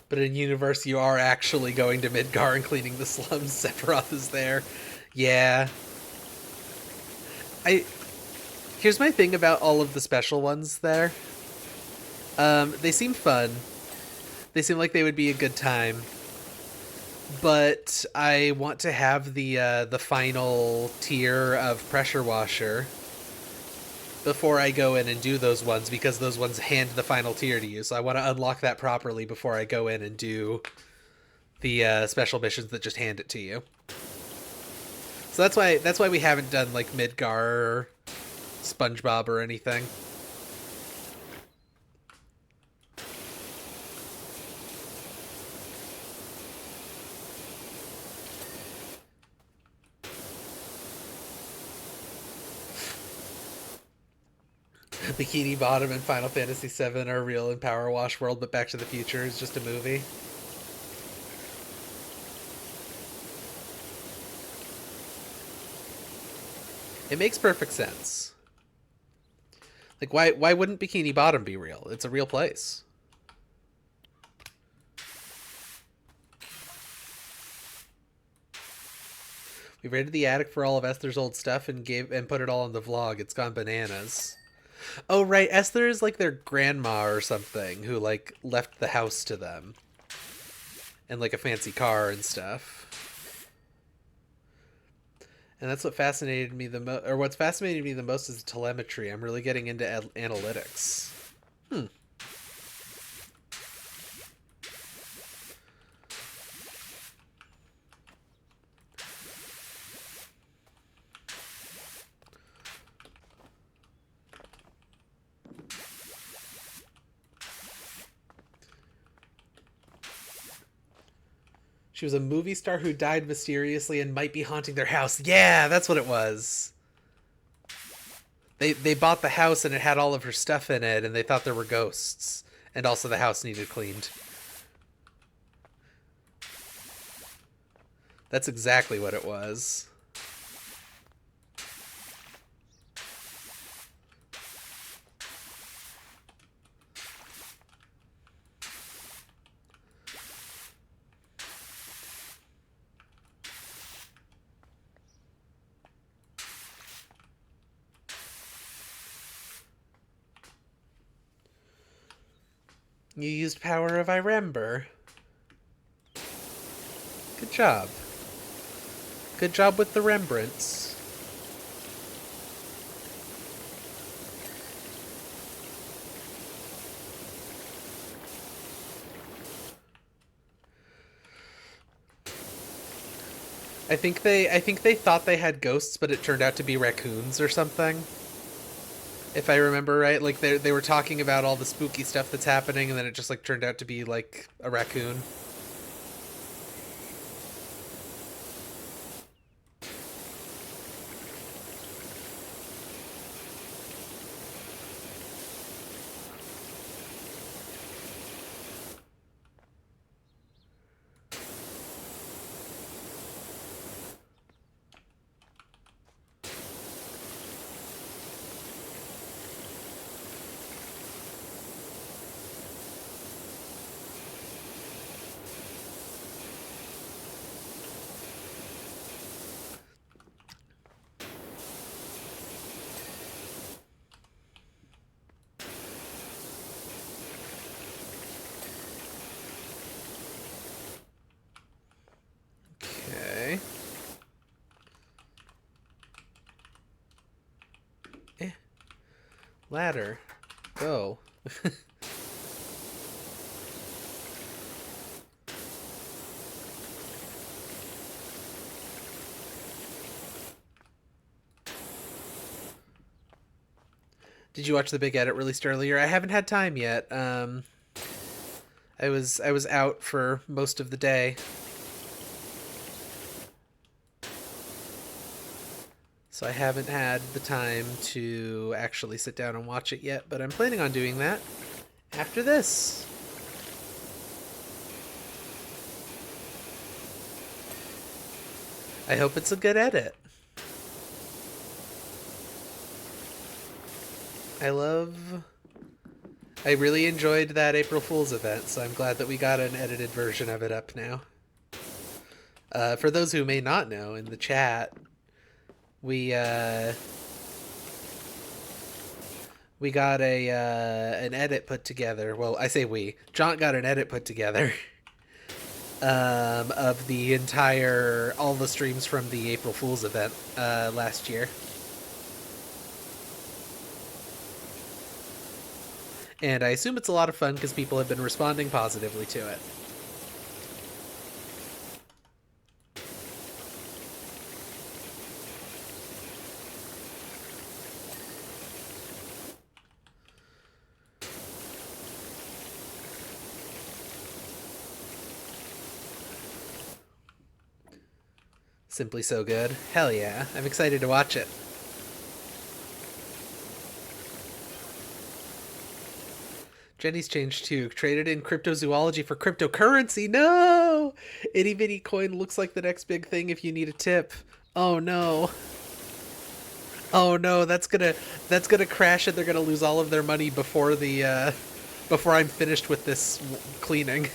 But in universe, you are actually going to Midgar and cleaning the slums. Sephiroth is there. Yeah. Here's my thing about all of the special ones there. They seem fun. They seem like they would be a good time. But I want to have the final tier of Pressure Washer before I go in and do those ones, because those ones hand the final tier to you. So I want to unlock that properly before I go in and do the special missions that just hand it to you. So that's why we haven't done like Midgar or SpongeBob or anything. Bikini Bottom and Final Fantasy VII are real in Power Wash World, but Back to the Future is just a movie. It makes perfect sense. Like, why wouldn't Bikini Bottom be real? It's a real place. We raided the attic for all of Esther's old stuff and put it all in the vlog. It's gone bananas. Oh, right. Esther is like their grandma or something who, like, left the house to them. And, like, a fancy car and stuff. And that's what fascinated me the most. Or what's fascinated me the most is telemetry. I'm really getting into analytics. She was a movie star who died mysteriously and might be haunting their house. Yeah, that's what it was. They bought the house and it had all of her stuff in it, and they thought there were ghosts. And also the house needed cleaned. That's exactly what it was. You used power of I remember. Good job. Good job with the remembrance. I think they thought they had ghosts, but it turned out to be raccoons or something. If I remember right, like they were talking about all the spooky stuff that's happening, and then it just like turned out to be like a raccoon. Okay. Ladder. Go. Did you watch the big edit released earlier? I haven't had time yet. I was out for most of the day. So I haven't had the time to actually sit down and watch it yet, but I'm planning on doing that after this. I hope it's a good edit. I really enjoyed that April Fool's event, so I'm glad that we got an edited version of it up now. For those who may not know, in the chat, we got an edit put together. Well, I say we. John got an edit put together of the all the streams from the April Fool's event last year. And I assume it's a lot of fun because people have been responding positively to it. Simply so good. Hell yeah. I'm excited to watch it. Jenny's changed too. Traded in cryptozoology for cryptocurrency. No! Itty bitty coin looks like the next big thing if you need a tip. Oh no. Oh no, that's gonna crash and they're gonna lose all of their money before before I'm finished with this cleaning.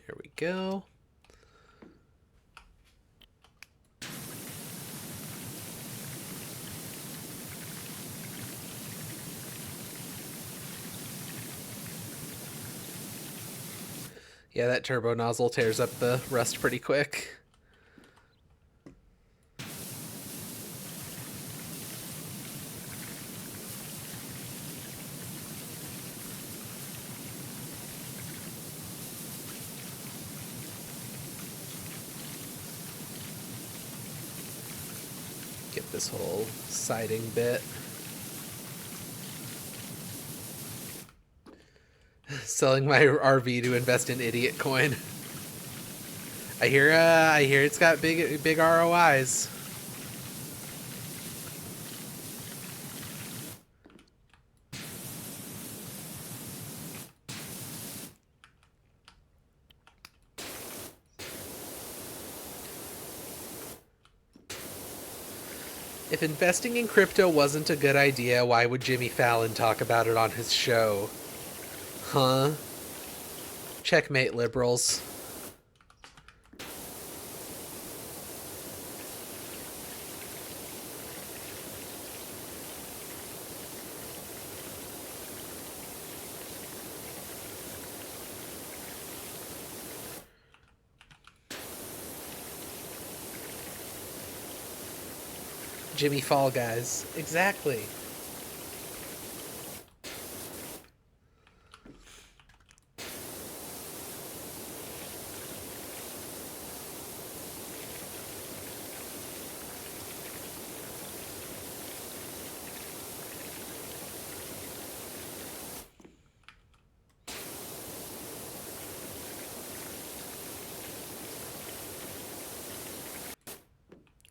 There we go. Yeah, that turbo nozzle tears up the rust pretty quick. this whole siding bit. Selling my RV to invest in idiot coin. I hear it's got big ROIs. If investing in crypto wasn't a good idea, why would Jimmy Fallon talk about it on his show? Huh? Checkmate, liberals. Jimmy Fall Guys. Exactly.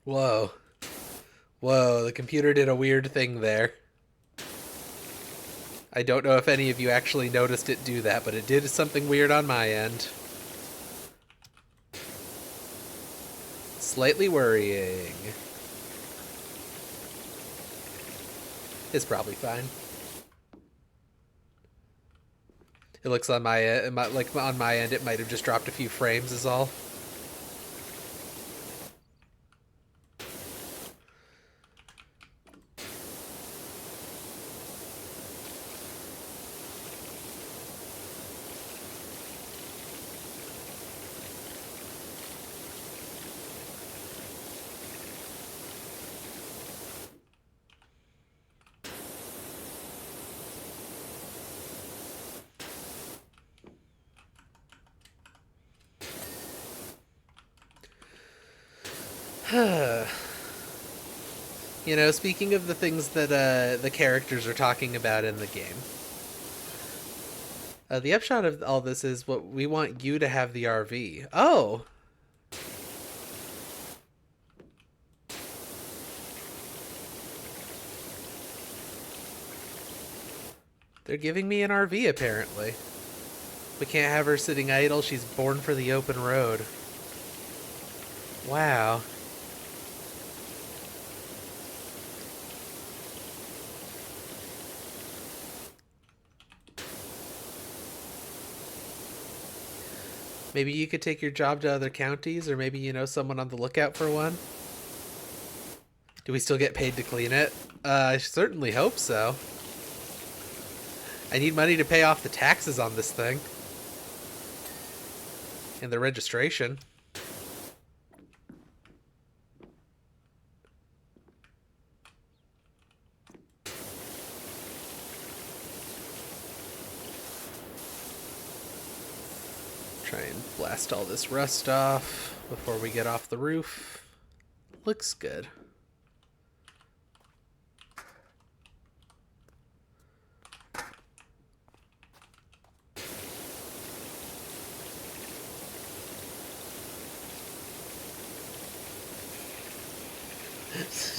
Whoa. Whoa, the computer did a weird thing there. I don't know if any of you actually noticed it do that, but it did something weird on my end. Slightly worrying. It's probably fine. It looks on my end, like on my end, it might have just dropped a few frames is all. You know, speaking of the things that the characters are talking about in the game, the upshot of all this is what we want you to have the RV. Oh! They're giving me an RV, apparently. We can't have her sitting idle. She's born for the open road. Wow. Maybe you could take your job to other counties, or maybe you know someone on the lookout for one. Do we still get paid to clean it? I certainly hope so. I need money to pay off the taxes on this thing. And the registration. Try and blast all this rust off before we get off the roof. Looks good.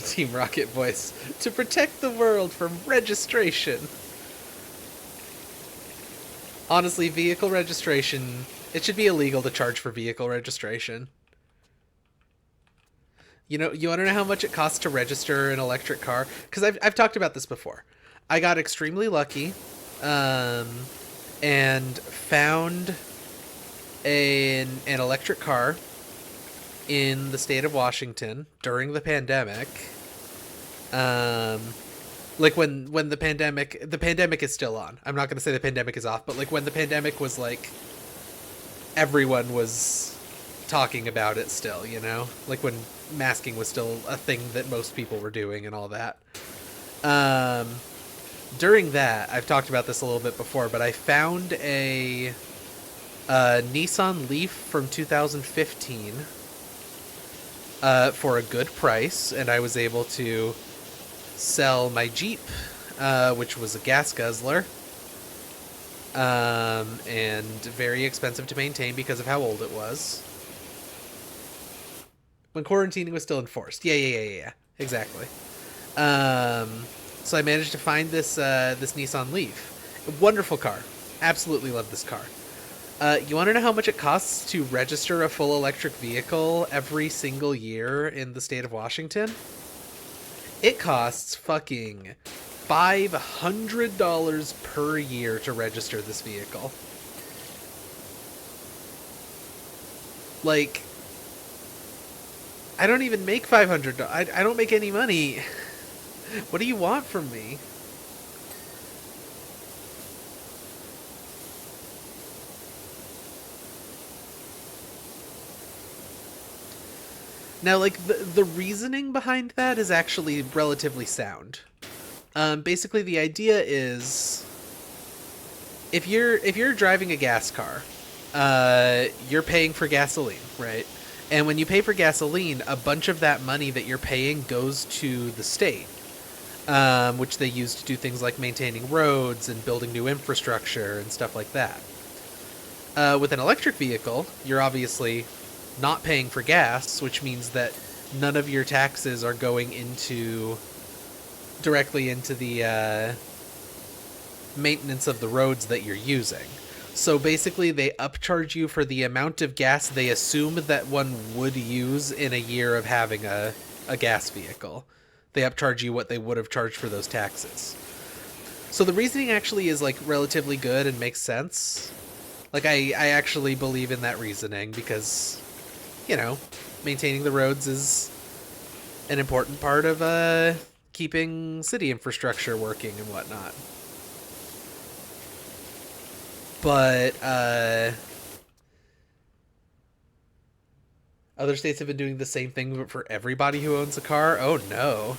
Team Rocket voice. To protect the world from registration. Honestly, vehicle registration... It should be illegal to charge for vehicle registration. You know, you want to know how much it costs to register an electric car? Because I've talked about this before. I got extremely lucky and found an electric car in the state of Washington during the pandemic. Like when the pandemic is still on. I'm not going to say the pandemic is off, but like when the pandemic was like, everyone was talking about it still, you know? Like when masking was still a thing that most people were doing and all that. During that, I've talked about this a little bit before, but I found a Nissan Leaf from 2015 for a good price, and I was able to sell my Jeep, which was a gas guzzler, and very expensive to maintain because of how old it was. When quarantining was still enforced. Yeah. Exactly. So I managed to find this this Nissan Leaf. A wonderful car. Absolutely love this car. You want to know how much it costs to register a full electric vehicle every single year in the state of Washington? It costs fucking $500 per year to register this vehicle. Like, I don't even make $500. I don't make any money. What do you want from me? Now, like, the reasoning behind that is actually relatively sound. Basically, the idea is, if you're driving a gas car, you're paying for gasoline, right? And when you pay for gasoline, a bunch of that money that you're paying goes to the state, which they use to do things like maintaining roads and building new infrastructure and stuff like that. With an electric vehicle, you're obviously not paying for gas, which means that none of your taxes are going directly into the maintenance of the roads that you're using. So basically they upcharge you for the amount of gas they assume that one would use in a year of having a gas vehicle. They upcharge you what they would have charged for those taxes. So the reasoning actually is like relatively good and makes sense. Like I actually believe in that reasoning because, you know, maintaining the roads is an important part of keeping city infrastructure working and whatnot. But other states have been doing the same thing for everybody who owns a car. Oh no.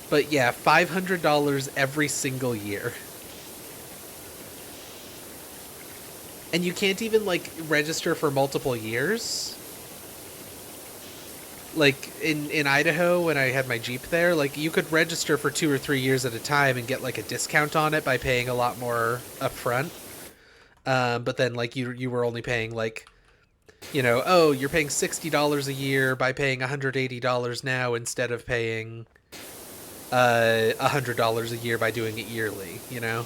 But yeah, $500 every single year. And you can't even, like, register for multiple years. Like, in Idaho, when I had my Jeep there, like, you could register for 2 or 3 years at a time and get, like, a discount on it by paying a lot more upfront. But then, like, you were only paying, like, you know, oh, you're paying $60 a year by paying $180 now instead of paying $100 a year by doing it yearly, you know?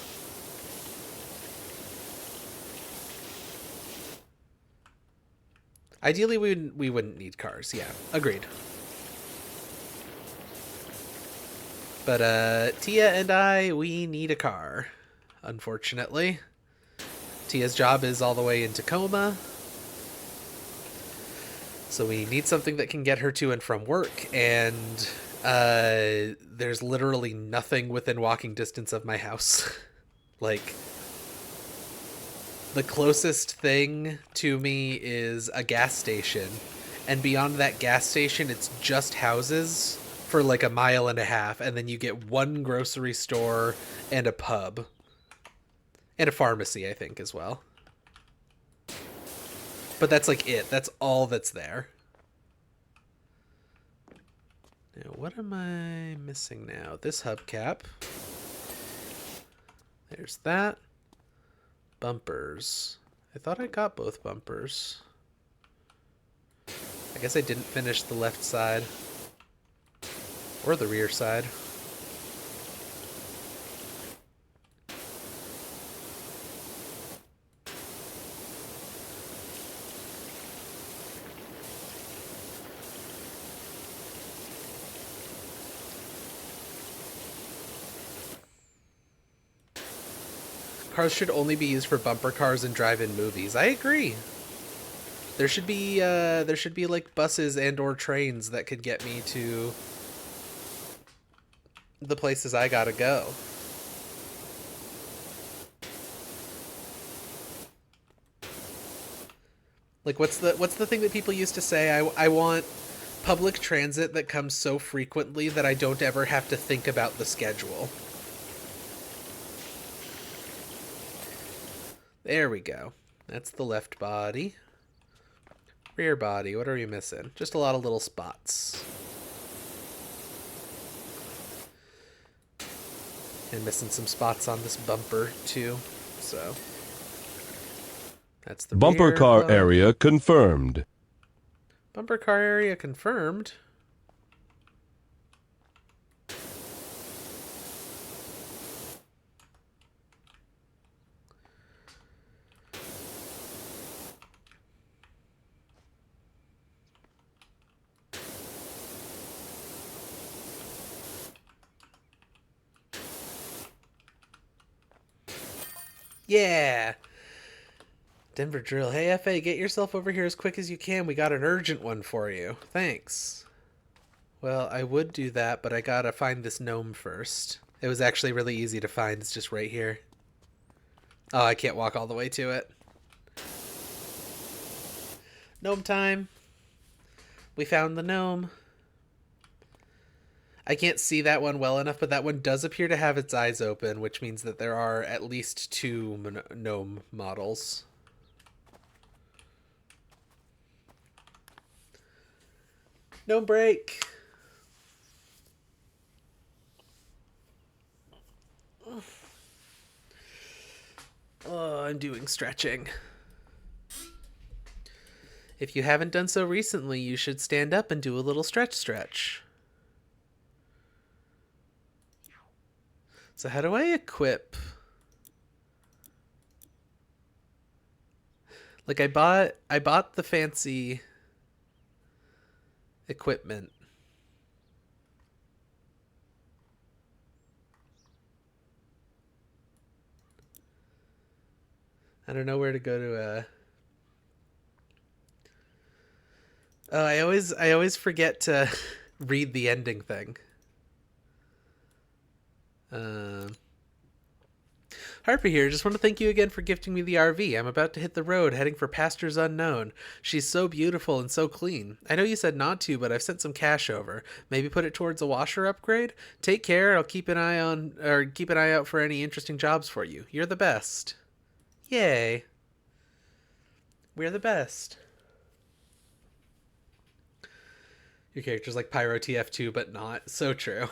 Ideally, we wouldn't need cars. Yeah, agreed. But Tia and I, we need a car, unfortunately. Tia's job is all the way in Tacoma, so we need something that can get her to and from work, and there's literally nothing within walking distance of my house. Like, the closest thing to me is a gas station, and beyond that gas station, it's just houses for like a mile and a half, and then you get one grocery store and a pub. And a pharmacy, I think, as well. But that's like it. That's all that's there. Now, what am I missing now? This hubcap. There's that. Bumpers. I thought I got both bumpers. I guess I didn't finish the left side. Or the rear side. Cars should only be used for bumper cars and drive-in movies. I agree. There should be like buses and or trains that could get me to the places I gotta go. Like, what's the thing that people used to say? I want public transit that comes so frequently that I don't ever have to think about the schedule. There we go. That's the left body. Rear body, what are we missing? Just a lot of little spots. And missing some spots on this bumper too, so that's the Bumper rear car bump. area confirmed. Bumper car area confirmed. Yeah. Denver Drill. Hey, FA, get yourself over here as quick as you can. We got an urgent one for you. Thanks. Well, I would do that, but I gotta find this gnome first. It was actually really easy to find. It's just right here. Oh, I can't walk all the way to it. Gnome time. We found the gnome. I can't see that one well enough, but that one does appear to have its eyes open, which means that there are at least 2 gnome models. Gnome break. Oh, I'm doing stretching. If you haven't done so recently, you should stand up and do a little stretch. So how do I equip? Like I bought the fancy equipment. I don't know where to go to Oh, I always forget to read the ending thing. Harper here. Just want to thank you again for gifting me the RV. I'm about to hit the road, heading for pastures unknown. She's so beautiful and so clean. I know you said not to, but I've sent some cash over. Maybe put it towards a washer upgrade. Take care. I'll keep an eye out for any interesting jobs for you. You're the best. Yay. We're the best. Your character's like Pyro TF2, but not. So true.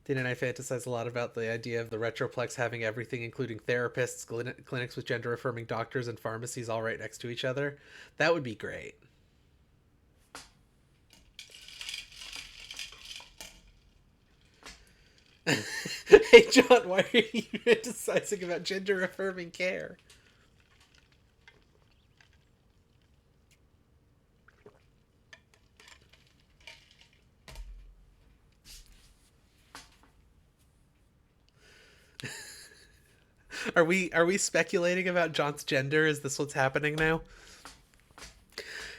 Didn't I fantasize a lot about the idea of the Retroplex having everything, including therapists, clinics with gender-affirming doctors, and pharmacies all right next to each other? That would be great. Hey, John, why are you fantasizing about gender-affirming care? Are we speculating about John's gender? Is this what's happening now?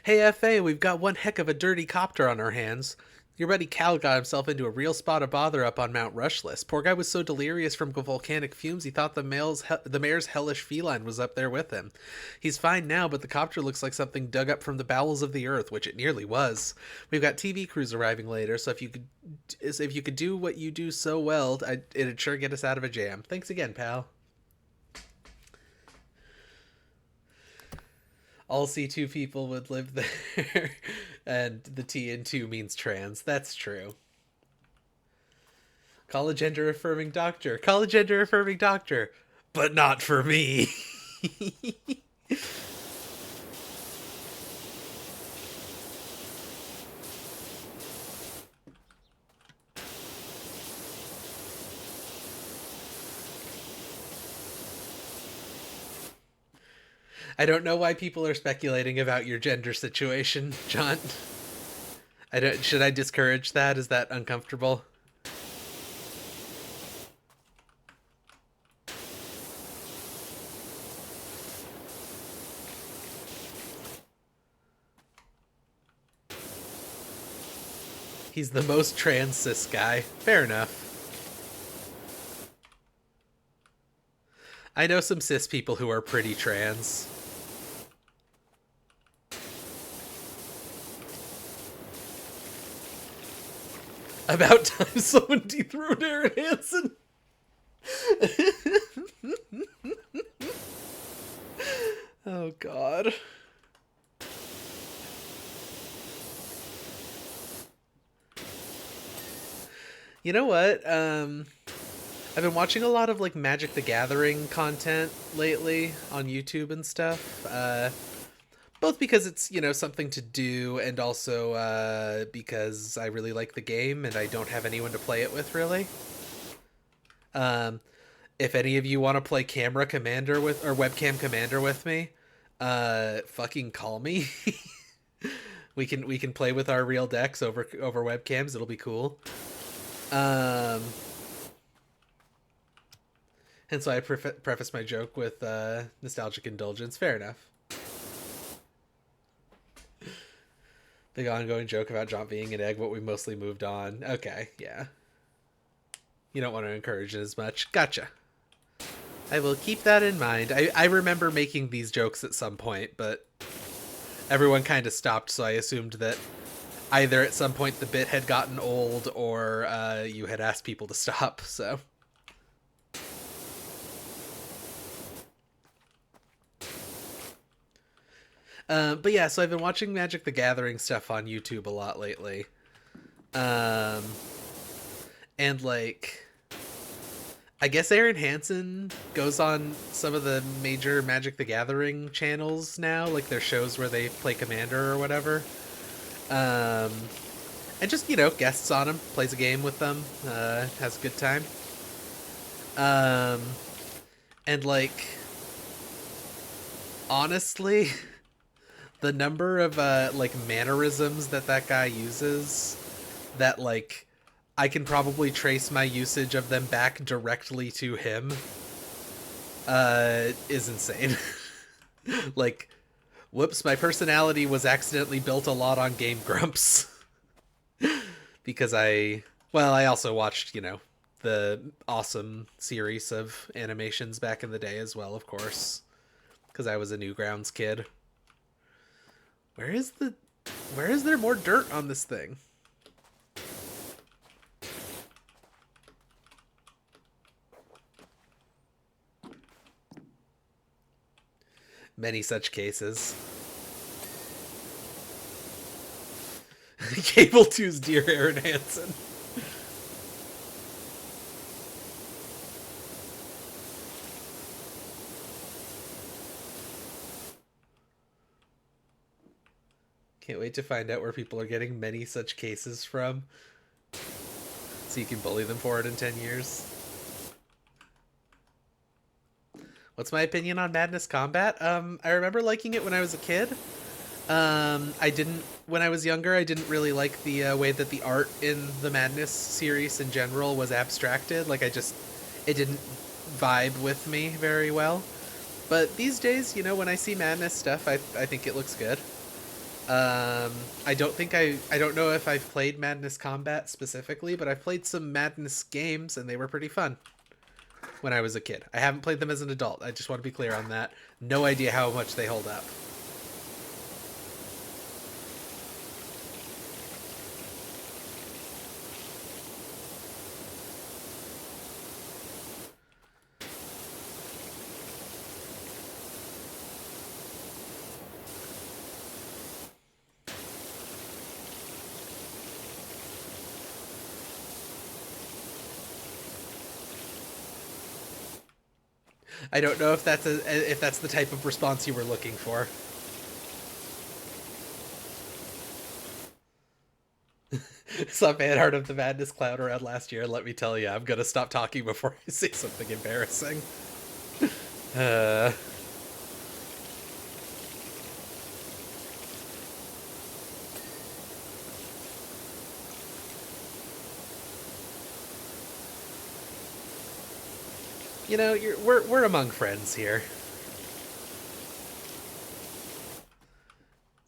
Hey, FA, we've got one heck of a dirty copter on our hands. Your buddy Cal got himself into a real spot of bother up on Mount Rushless. Poor guy was so delirious from volcanic fumes he thought the mayor's hellish feline was up there with him. He's fine now, but the copter looks like something dug up from the bowels of the earth, which it nearly was. We've got TV crews arriving later, so if you could do what you do so well, it'd sure get us out of a jam. Thanks again, pal. All C2 people would live there. And the T in 2 means trans. That's true. Call a gender-affirming doctor. Call a gender-affirming doctor. But not for me. I don't know why people are speculating about your gender situation, John. Should I discourage that? Is that uncomfortable? He's the most trans cis guy. Fair enough. I know some cis people who are pretty trans. About time someone dethroned Aaron Hansen. Oh, God. You know what? I've been watching a lot of like Magic the Gathering content lately on YouTube and stuff. Both because it's, you know, something to do, and also because I really like the game and I don't have anyone to play it with, really. If any of you want to play Camera Commander with, or Webcam Commander with me, fucking call me. We can play with our real decks over webcams. It'll be cool. And so I preface my joke with nostalgic indulgence. Fair enough. Big ongoing joke about John being an egg, but we mostly moved on. Okay, yeah. You don't want to encourage it as much. Gotcha. I will keep that in mind. I remember making these jokes at some point, but everyone kind of stopped, so I assumed that either at some point the bit had gotten old or you had asked people to stop, so... But yeah, so I've been watching Magic the Gathering stuff on YouTube a lot lately. And like, I guess Aaron Hansen goes on some of the major Magic the Gathering channels now, like their shows where they play Commander or whatever. And just, you know, guests on them, plays a game with them, has a good time. And like, honestly... the number of like mannerisms that guy uses that like I can probably trace my usage of them back directly to him is insane. Like, whoops, my personality was accidentally built a lot on Game Grumps. Because I also watched, you know, the awesome series of animations back in the day as well, of course, because I was a Newgrounds kid. Where is there more dirt on this thing? Many such cases. Cable 2's Dear Aaron Hansen. Can't wait to find out where people are getting many such cases from, so you can bully them for it in 10 years. What's my opinion on Madness Combat? I remember liking it when I was a kid. When I was younger, I didn't really like the way that the art in the Madness series in general was abstracted. Like, it didn't vibe with me very well. But these days, you know, when I see Madness stuff, I think it looks good. I don't know if I've played Madness Combat specifically, but I've played some Madness games and they were pretty fun when I was a kid. I haven't played them as an adult. I just want to be clear on that. No idea how much they hold up. I don't know if that's the type of response you were looking for. Saw fan art of the Madness Cloud around last year, and let me tell you, I'm gonna stop talking before I say something embarrassing. You know, we're among friends here.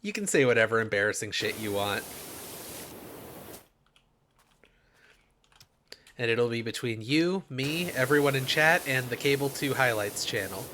You can say whatever embarrassing shit you want. And it'll be between you, me, everyone in chat, and the Cable 2 Highlights channel.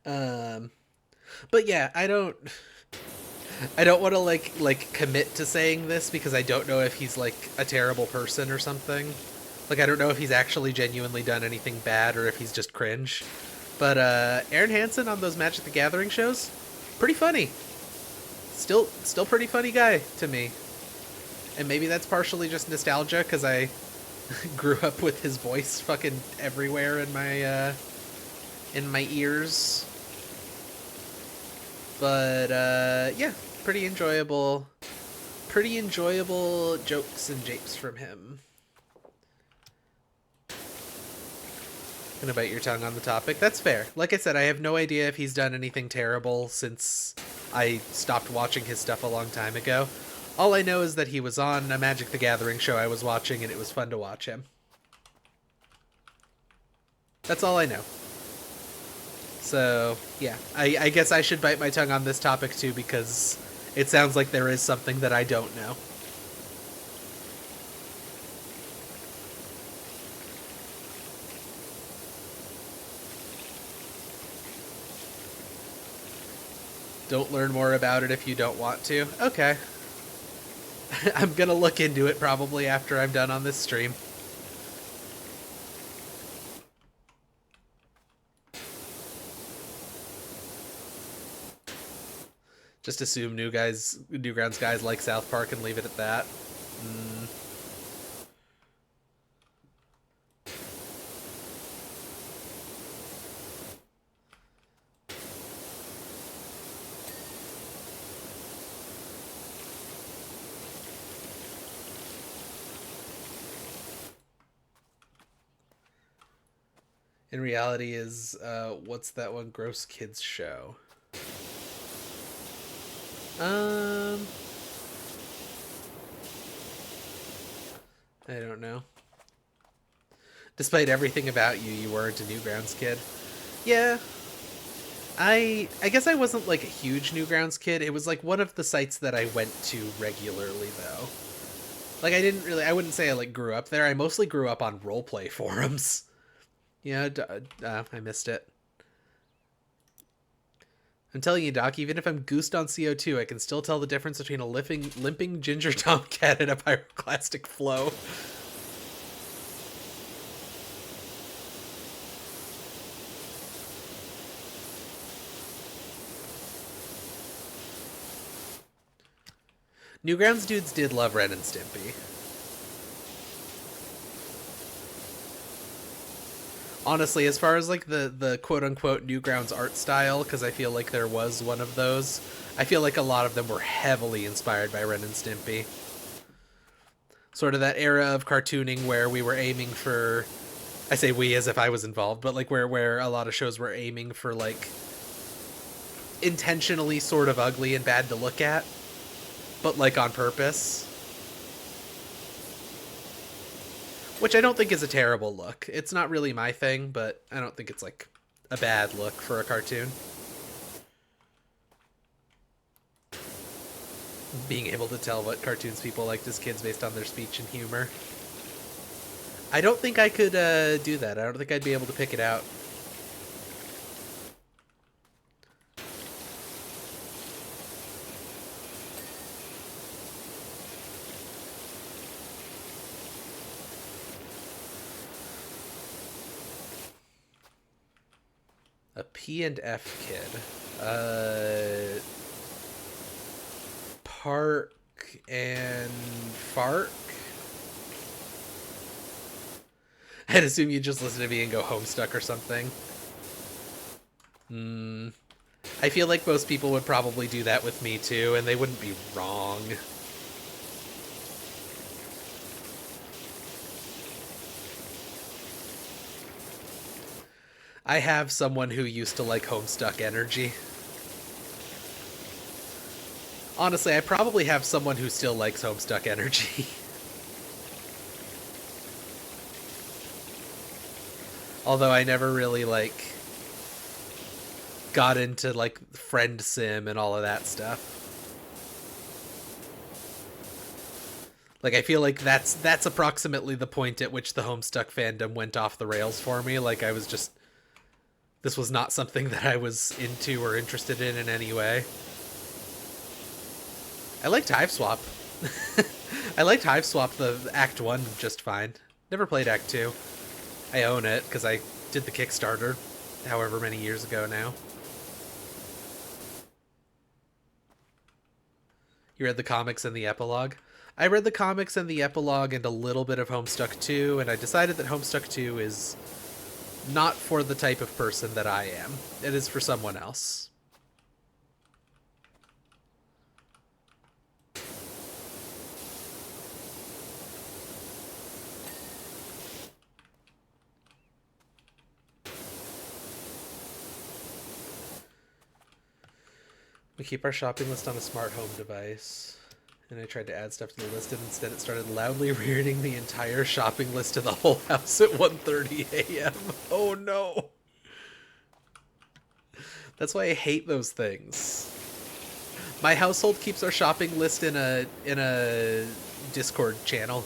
Um, but yeah, I don't want to like commit to saying this because I don't know if he's like a terrible person or something. Like I don't know if he's actually genuinely done anything bad or if he's just cringe. But Aaron Hansen on those Magic the Gathering shows, pretty funny. Still pretty funny guy to me. And maybe that's partially just nostalgia because I grew up with his voice fucking everywhere in my ears. But yeah, pretty enjoyable jokes and japes from him. Gonna bite your tongue on the topic. That's fair. Like I said, I have no idea if he's done anything terrible since I stopped watching his stuff a long time ago. All I know is that he was on a Magic the Gathering show I was watching, and it was fun to watch him. That's all I know. So, yeah. I guess I should bite my tongue on this topic, too, because it sounds like there is something that I don't know. Don't learn more about it if you don't want to. Okay. I'm gonna look into it probably after I'm done on this stream. Just assume Newgrounds guys like South Park and leave it at that. In reality is, what's that one gross kids show? I don't know. Despite everything about you, you weren't a Newgrounds kid. Yeah. I guess I wasn't like a huge Newgrounds kid. It was like one of the sites that I went to regularly though. Like I wouldn't say I like grew up there. I mostly grew up on roleplay forums. Yeah, I missed it. I'm telling you, Doc, even if I'm goosed on CO2, I can still tell the difference between a limping ginger tomcat and a pyroclastic flow. Newgrounds dudes did love Ren and Stimpy. Honestly, as far as like the quote-unquote Newgrounds art style, because I feel like there was one of those, I feel like a lot of them were heavily inspired by Ren and Stimpy. Sort of that era of cartooning where we were aiming for, I say we as if I was involved, but like where a lot of shows were aiming for like intentionally sort of ugly and bad to look at, but like on purpose. Which I don't think is a terrible look. It's not really my thing, but I don't think it's like a bad look for a cartoon. Being able to tell what cartoons people liked as kids based on their speech and humor. I don't think I could do that. I don't think I'd be able to pick it out. A P and F kid. Park and Fark? I'd assume you just listen to me and go Homestuck or something. I feel like most people would probably do that with me too, and they wouldn't be wrong. I have someone who used to like Homestuck energy. Honestly, I probably have someone who still likes Homestuck energy. Although I never really, like, got into, like, Friend Sim and all of that stuff. Like, I feel like that's approximately the point at which the Homestuck fandom went off the rails for me. Like, I was just This was not something that I was into or interested in any way. I liked Hive Swap. I liked Hive Swap, the Act 1, just fine. Never played Act 2. I own it, because I did the Kickstarter however many years ago now. You read the comics and the epilogue? I read the comics and the epilogue and a little bit of Homestuck 2, and I decided that Homestuck 2 is not for the type of person that I am. It is for someone else. We keep our shopping list on a smart home device. And I tried to add stuff to the list, and instead it started loudly reading the entire shopping list to the whole house at 1:30 a.m. Oh no! That's why I hate those things. My household keeps our shopping list in a Discord channel,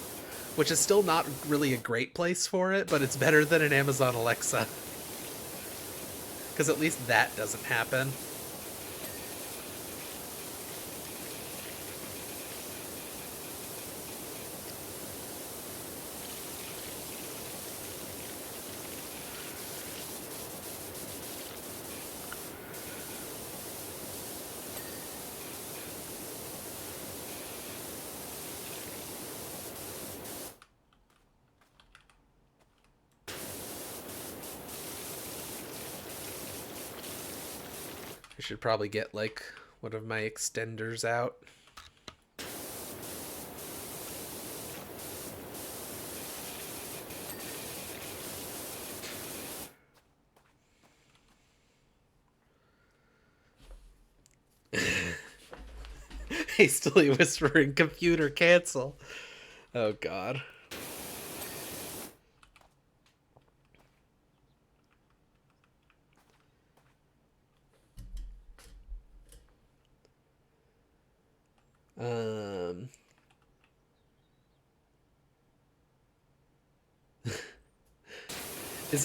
which is still not really a great place for it, but it's better than an Amazon Alexa. Because at least that doesn't happen. I should probably get, like, one of my extenders out. Hastily whispering, computer, cancel. Oh, God.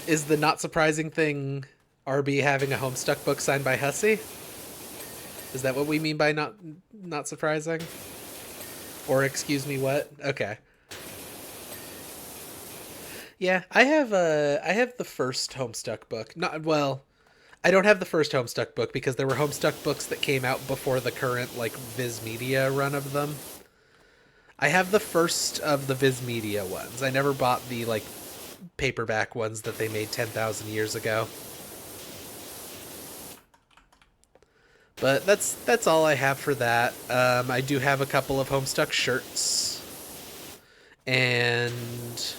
Is the not surprising thing RB having a Homestuck book signed by Hussey? Is that what we mean by not surprising? Or excuse me, what? Okay. Yeah, I have the first Homestuck book. Not well, I don't have the first Homestuck book because there were Homestuck books that came out before the current like Viz Media run of them. I have the first of the Viz Media ones. I never bought the like paperback ones that they made 10,000 years ago. But that's all I have for that. I do have a couple of Homestuck shirts and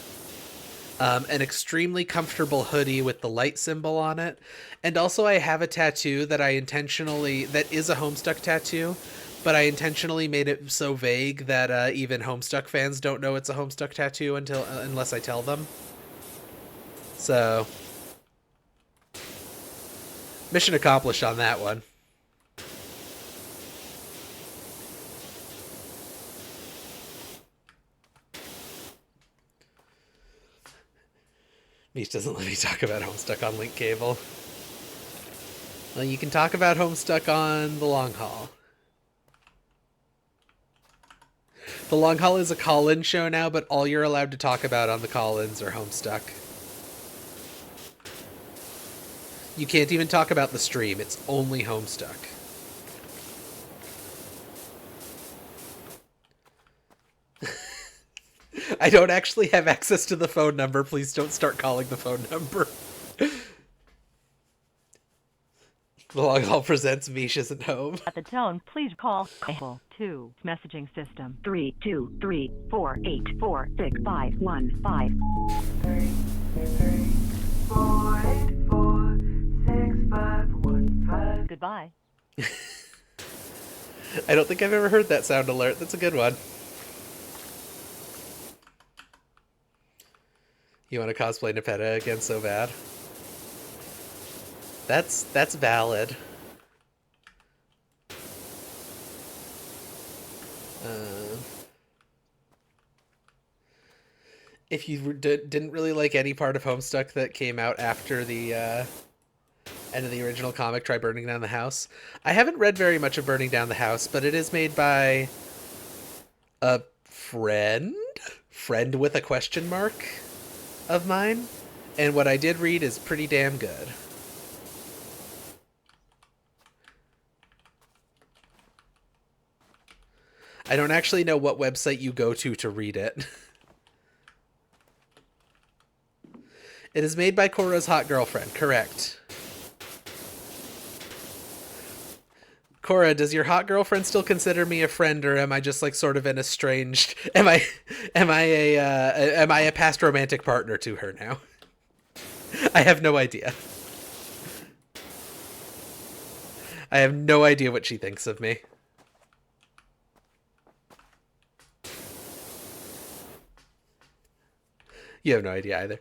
an extremely comfortable hoodie with the light symbol on it. And also I have a tattoo that that is a Homestuck tattoo, but I intentionally made it so vague that even Homestuck fans don't know it's a Homestuck tattoo unless I tell them. So, mission accomplished on that one. Meech doesn't let me talk about Homestuck on Link Cable. Well, you can talk about Homestuck on the Long Haul. The Long Haul is a call-in show now, but all you're allowed to talk about on the call-ins are Homestuck. You can't even talk about the stream. It's only Homestuck. I don't actually have access to the phone number. Please don't start calling the phone number. The Long Haul presents Mish isn't home. At the tone, please call 2 messaging system 32348465515. 334846515. Goodbye. I don't think I've ever heard that sound alert. That's a good one. You want to cosplay Nepeta again so bad? That's valid. If you didn't really like any part of Homestuck that came out after the And in the original comic, try burning down the house. I haven't read very much of Burning Down the House, but it is made by a friend with a question mark of mine. And what I did read is pretty damn good. I don't actually know what website you go to read it. It is made by Korra's hot girlfriend, correct. Korra, does your hot girlfriend still consider me a friend, or am I just like sort of an estranged? Am I a past romantic partner to her now? I have no idea. I have no idea what she thinks of me. You have no idea either.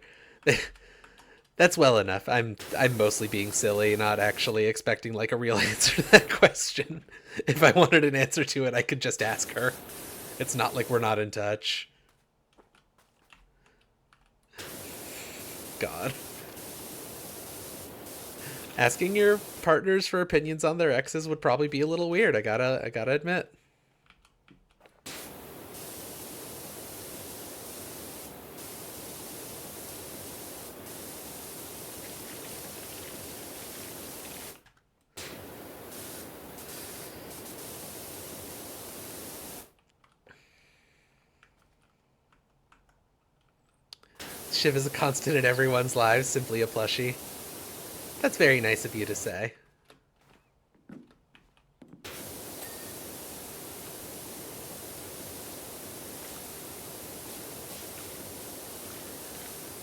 That's well enough. I'm mostly being silly, not actually expecting like a real answer to that question. If I wanted an answer to it, I could just ask her. It's not like we're not in touch. God. Asking your partners for opinions on their exes would probably be a little weird, I gotta admit. Shiv is a constant in everyone's lives, simply a plushie. That's very nice of you to say.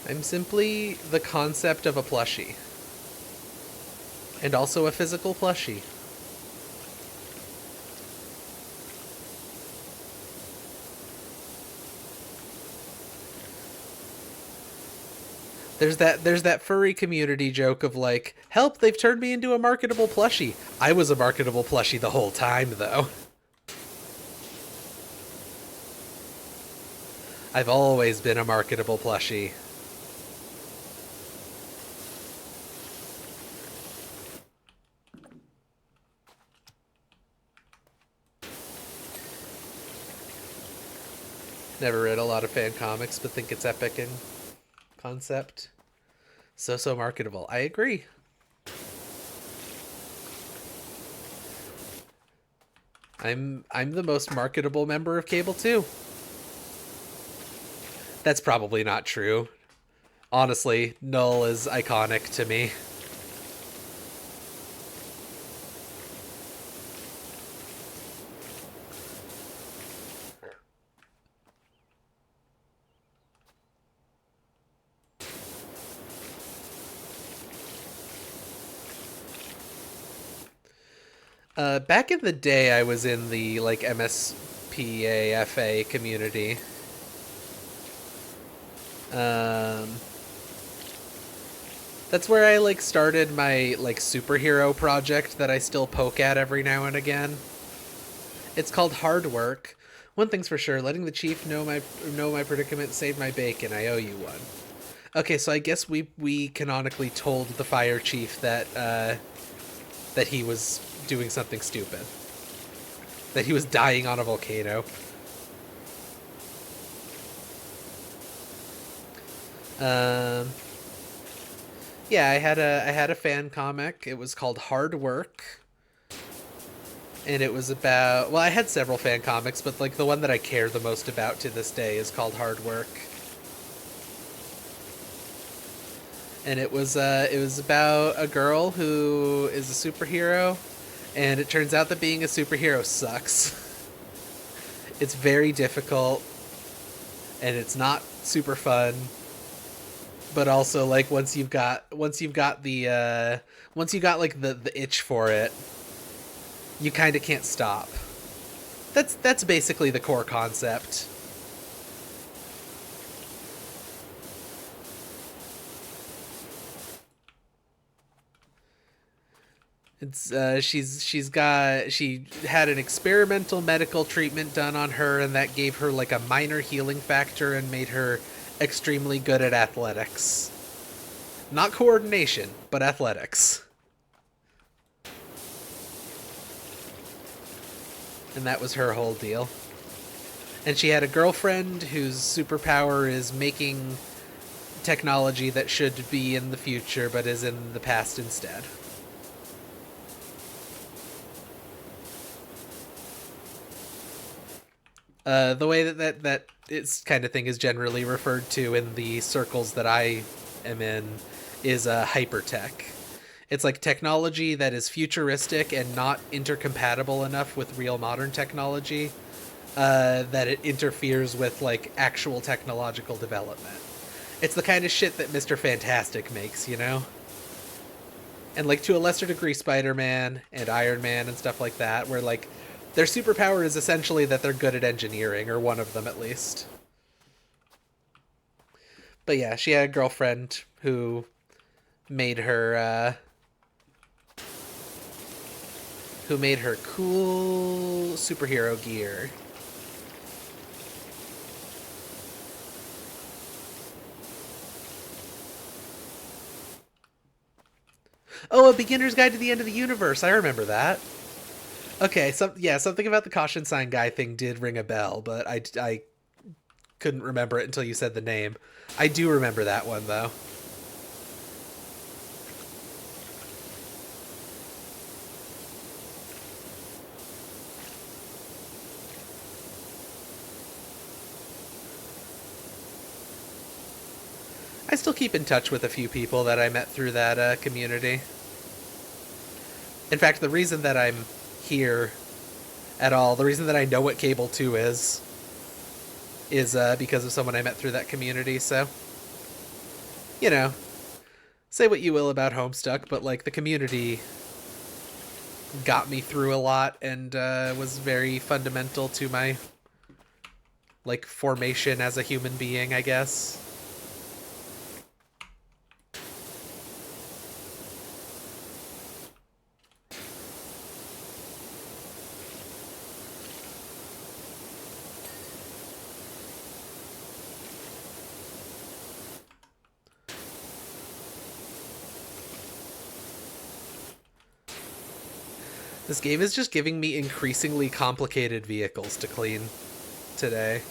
I'm simply the concept of a plushie. And also a physical plushie. There's that furry community joke of like, help, they've turned me into a marketable plushie. I was a marketable plushie the whole time, though. I've always been a marketable plushie. Never read a lot of fan comics, but think it's epic in concept. So marketable. I agree. I'm the most marketable member of Cable too. That's probably not true. Honestly, Null is iconic to me. Back in the day, I was in the, like, MSPAFA community. That's where I, like, started my, like, superhero project that I still poke at every now and again. It's called Hard Work. One thing's for sure, letting the chief know my predicament saved my bacon. I owe you one. Okay, so I guess we canonically told the fire chief that, that he was doing something stupid. That he was dying on a volcano. Yeah, I had a fan comic. It was called Hard Work. And it was about, well, I had several fan comics, but like the one that I care the most about to this day is called Hard Work. And it was about a girl who is a superhero, and it turns out that being a superhero sucks. It's very difficult, and it's not super fun. But also, like, once you've got the itch for it, you kind of can't stop. That's basically the core concept. It's she had an experimental medical treatment done on her, and that gave her like a minor healing factor and made her extremely good at athletics. Not coordination, but athletics. And that was her whole deal. And she had a girlfriend whose superpower is making technology that should be in the future but is in the past instead. The way that it's kind of thing is generally referred to in the circles that I am in is hypertech. It's like technology that is futuristic and not intercompatible enough with real modern technology that it interferes with like actual technological development. It's the kind of shit that Mr. Fantastic makes, you know? And like to a lesser degree Spider-Man and Iron Man and stuff like that, where like their superpower is essentially that they're good at engineering, or one of them at least. But yeah, she had a girlfriend who made her cool superhero gear. Oh, A Beginner's Guide to the End of the Universe. I remember that. Okay, something about the caution sign guy thing did ring a bell, but I couldn't remember it until you said the name. I do remember that one, though. I still keep in touch with a few people that I met through that community. In fact, the reason that I'm here at all, the reason that I know what Cable 2 is because of someone I met through that community, so... You know, say what you will about Homestuck, but, like, the community got me through a lot and was very fundamental to my, like, formation as a human being, I guess. This game is just giving me increasingly complicated vehicles to clean today.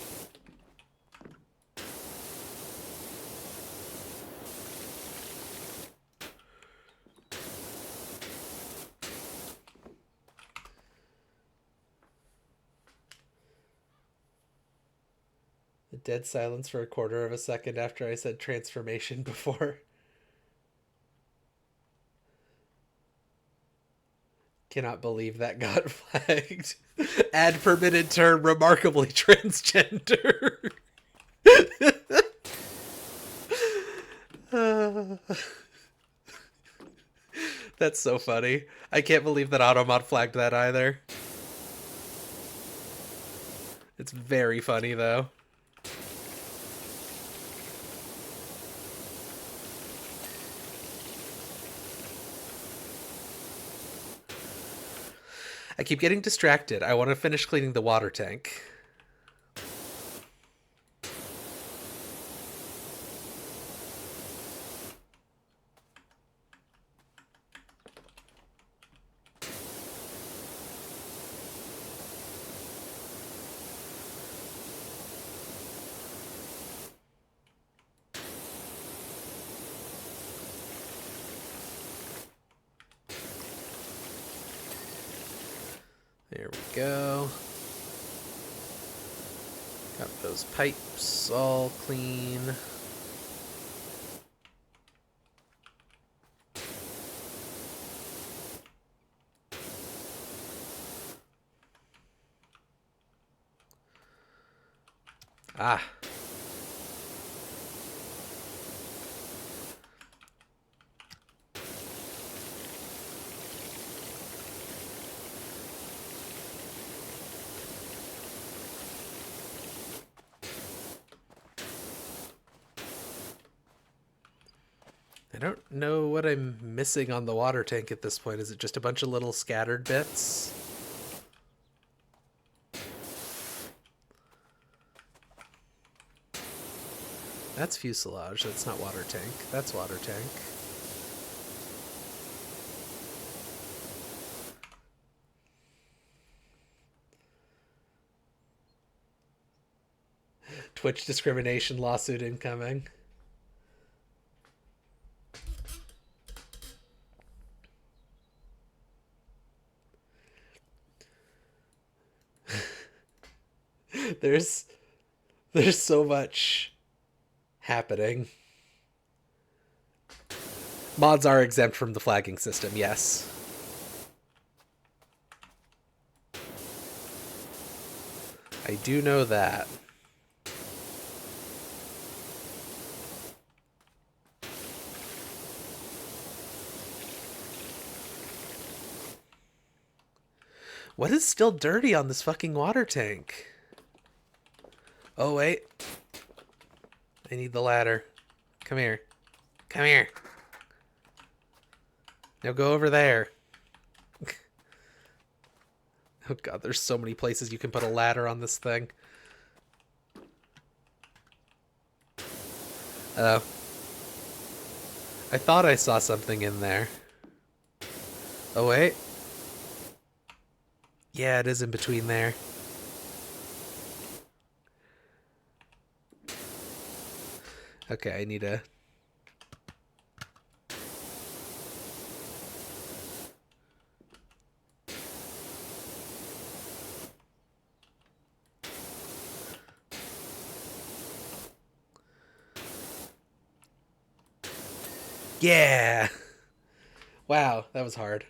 A dead silence for a quarter of a second after I said transformation before. Cannot believe that got flagged. Add permitted term remarkably transgender. That's so funny. I can't believe that Automod flagged that either. It's very funny though. I keep getting distracted. I want to finish cleaning the water tank. There we go. Got those pipes all clean. Ah. I don't know what I'm missing on the water tank at this point. Is it just a bunch of little scattered bits? That's fuselage. That's not water tank. That's water tank. Twitch discrimination lawsuit incoming. There's so much happening. Mods are exempt from the flagging system, yes. I do know that. What is still dirty on this fucking water tank? Oh, wait. I need the ladder. Come here. Come here. Now go over there. Oh god, there's so many places you can put a ladder on this thing. Oh. I thought I saw something in there. Oh, wait. Yeah, it is in between there. Okay, I need a... Yeah! Wow, that was hard.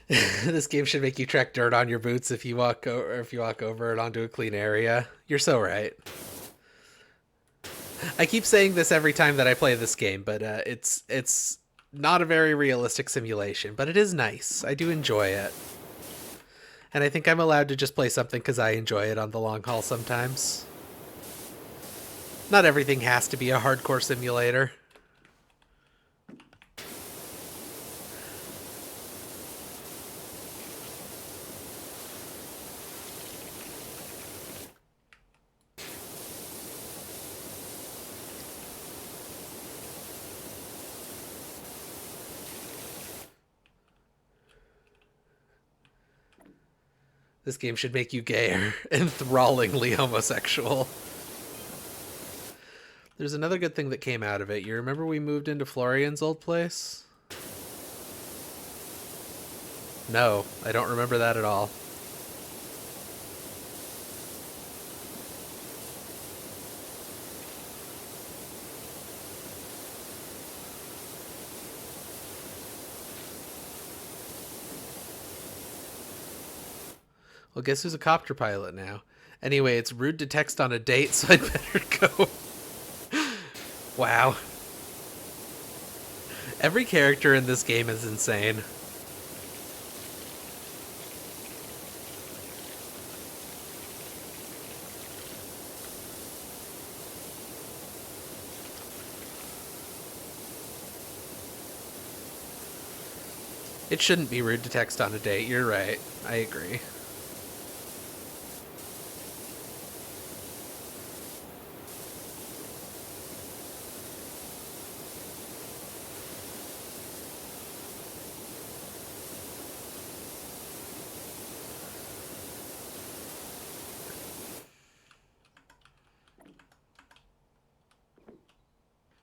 This game should make you track dirt on your boots if you walk over it onto a clean area. You're so right. I keep saying this every time that I play this game, but it's not a very realistic simulation, but it is nice. I do enjoy it. And I think I'm allowed to just play something because I enjoy it on the long haul sometimes. Not everything has to be a hardcore simulator. This game should make you gay or enthrallingly homosexual. There's another good thing that came out of it. You remember we moved into Florian's old place? No, I don't remember that at all. Well, guess who's a copter pilot now? Anyway, it's rude to text on a date, so I'd better go. Wow. Every character in this game is insane. It shouldn't be rude to text on a date. You're right. I agree.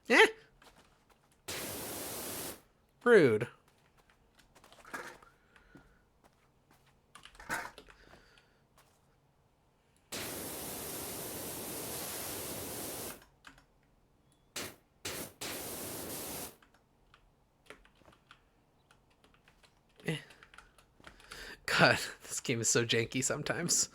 Eh. Rude. God, this game is so janky sometimes.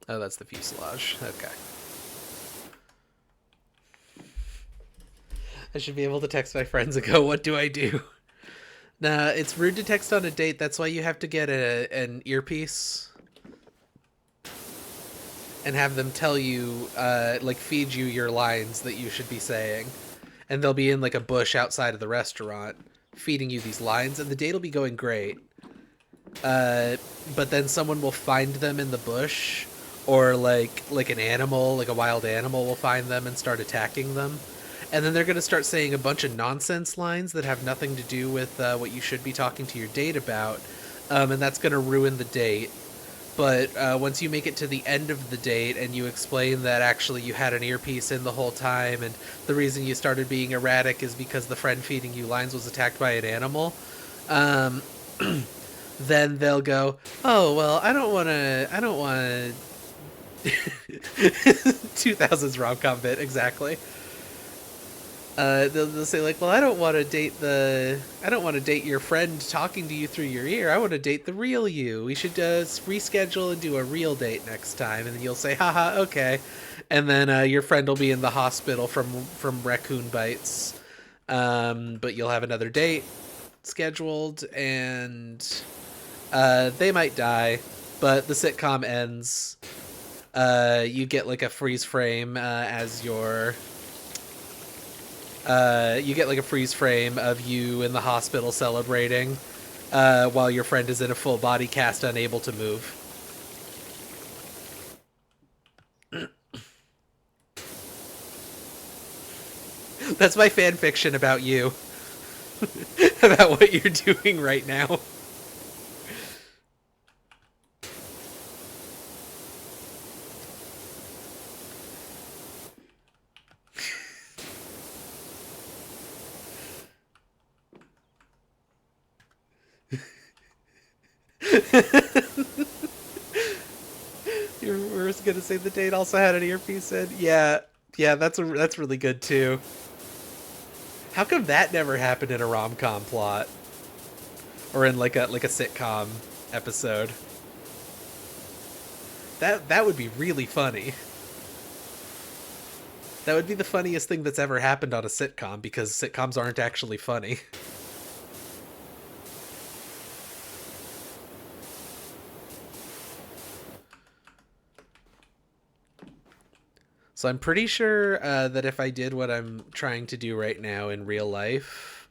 Oh, that's the fuselage. Okay. I should be able to text my friends and go, what do I do? Nah, it's rude to text on a date. That's why you have to get an earpiece and have them tell you, like, feed you your lines that you should be saying. And they'll be in, like, a bush outside of the restaurant feeding you these lines, and the date will be going great. But then someone will find them in the bush, or, like an animal, like a wild animal will find them and start attacking them. And then they're going to start saying a bunch of nonsense lines that have nothing to do with what you should be talking to your date about. And that's going to ruin the date. But once you make it to the end of the date and you explain that actually you had an earpiece in the whole time and the reason you started being erratic is because the friend feeding you lines was attacked by an animal, then they'll go, oh, well, I don't want to 2000s rom-com bit, exactly. They'll say like, well, I don't want to date your friend talking to you through your ear. I want to date the real you. We should reschedule and do a real date next time. And then you'll say, haha, okay. And then your friend will be in the hospital from raccoon bites. But you'll have another date scheduled, and they might die, but the sitcom ends. You get like a freeze frame as your... you get like a freeze frame of you in the hospital celebrating while your friend is in a full body cast, unable to move. That's my fan fiction about you. About what you're doing right now. You were gonna say the date also had an earpiece in? Yeah, that's really good too. How come that never happened in a rom-com plot? Or in like a sitcom episode? That would be really funny. That would be the funniest thing that's ever happened on a sitcom, because sitcoms aren't actually funny. So I'm pretty sure that if I did what I'm trying to do right now in real life,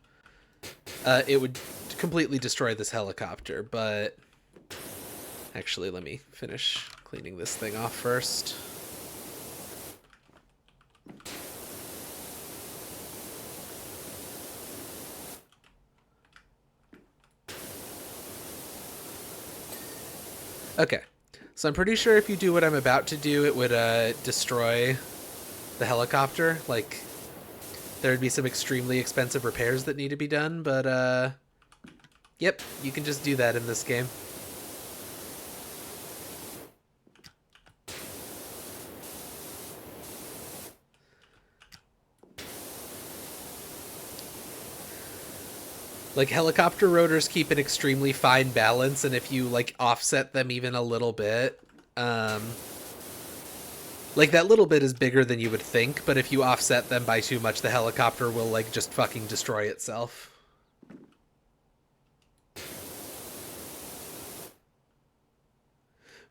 it would completely destroy this helicopter, but... Actually, let me finish cleaning this thing off first. Okay. So I'm pretty sure if you do what I'm about to do, it would destroy the helicopter. Like, there would be some extremely expensive repairs that need to be done, but yep, you can just do that in this game. Like, helicopter rotors keep an extremely fine balance, and if you, like, offset them even a little bit, like, that little bit is bigger than you would think, but if you offset them by too much, the helicopter will, like, just fucking destroy itself.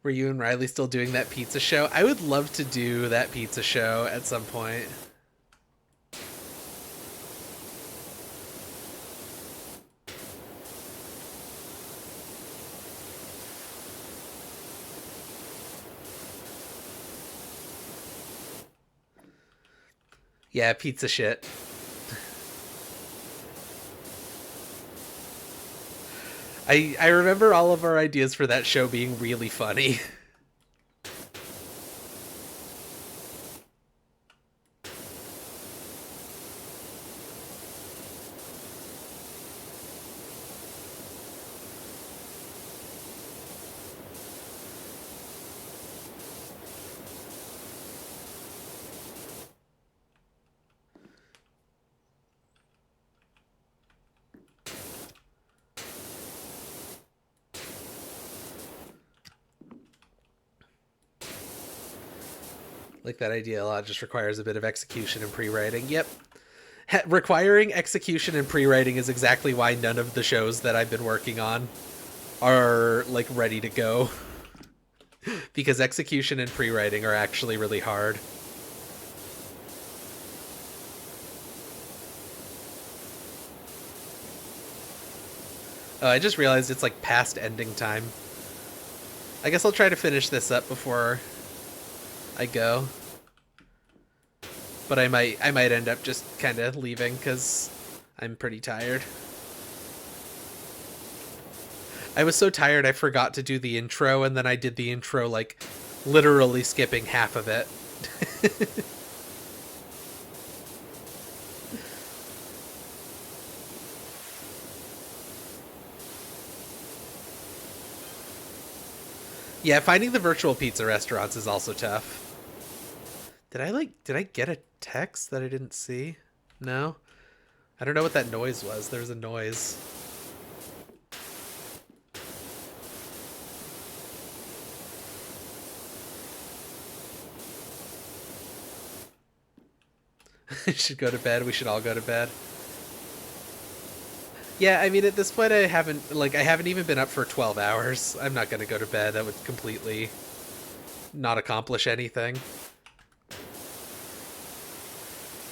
Were you and Riley still doing that pizza show? I would love to do that pizza show at some point. Yeah, pizza shit. I remember all of our ideas for that show being really funny. Like that idea a lot, just requires a bit of execution and pre-writing. Yep. Requiring execution and pre-writing is exactly why none of the shows that I've been working on are, like, ready to go. Because execution and pre-writing are actually really hard. Oh, I just realized it's, like, past ending time. I guess I'll try to finish this up before I go. But I might end up just kind of leaving because I'm pretty tired. I was so tired I forgot to do the intro, and then I did the intro, like, literally skipping half of it. Yeah, finding the virtual pizza restaurants is also tough. Did I get a text that I didn't see? No? I don't know what that noise was. There was a noise. I should go to bed. We should all go to bed. Yeah, I mean, at this point, I haven't even been up for 12 hours. I'm not going to go to bed. That would completely not accomplish anything.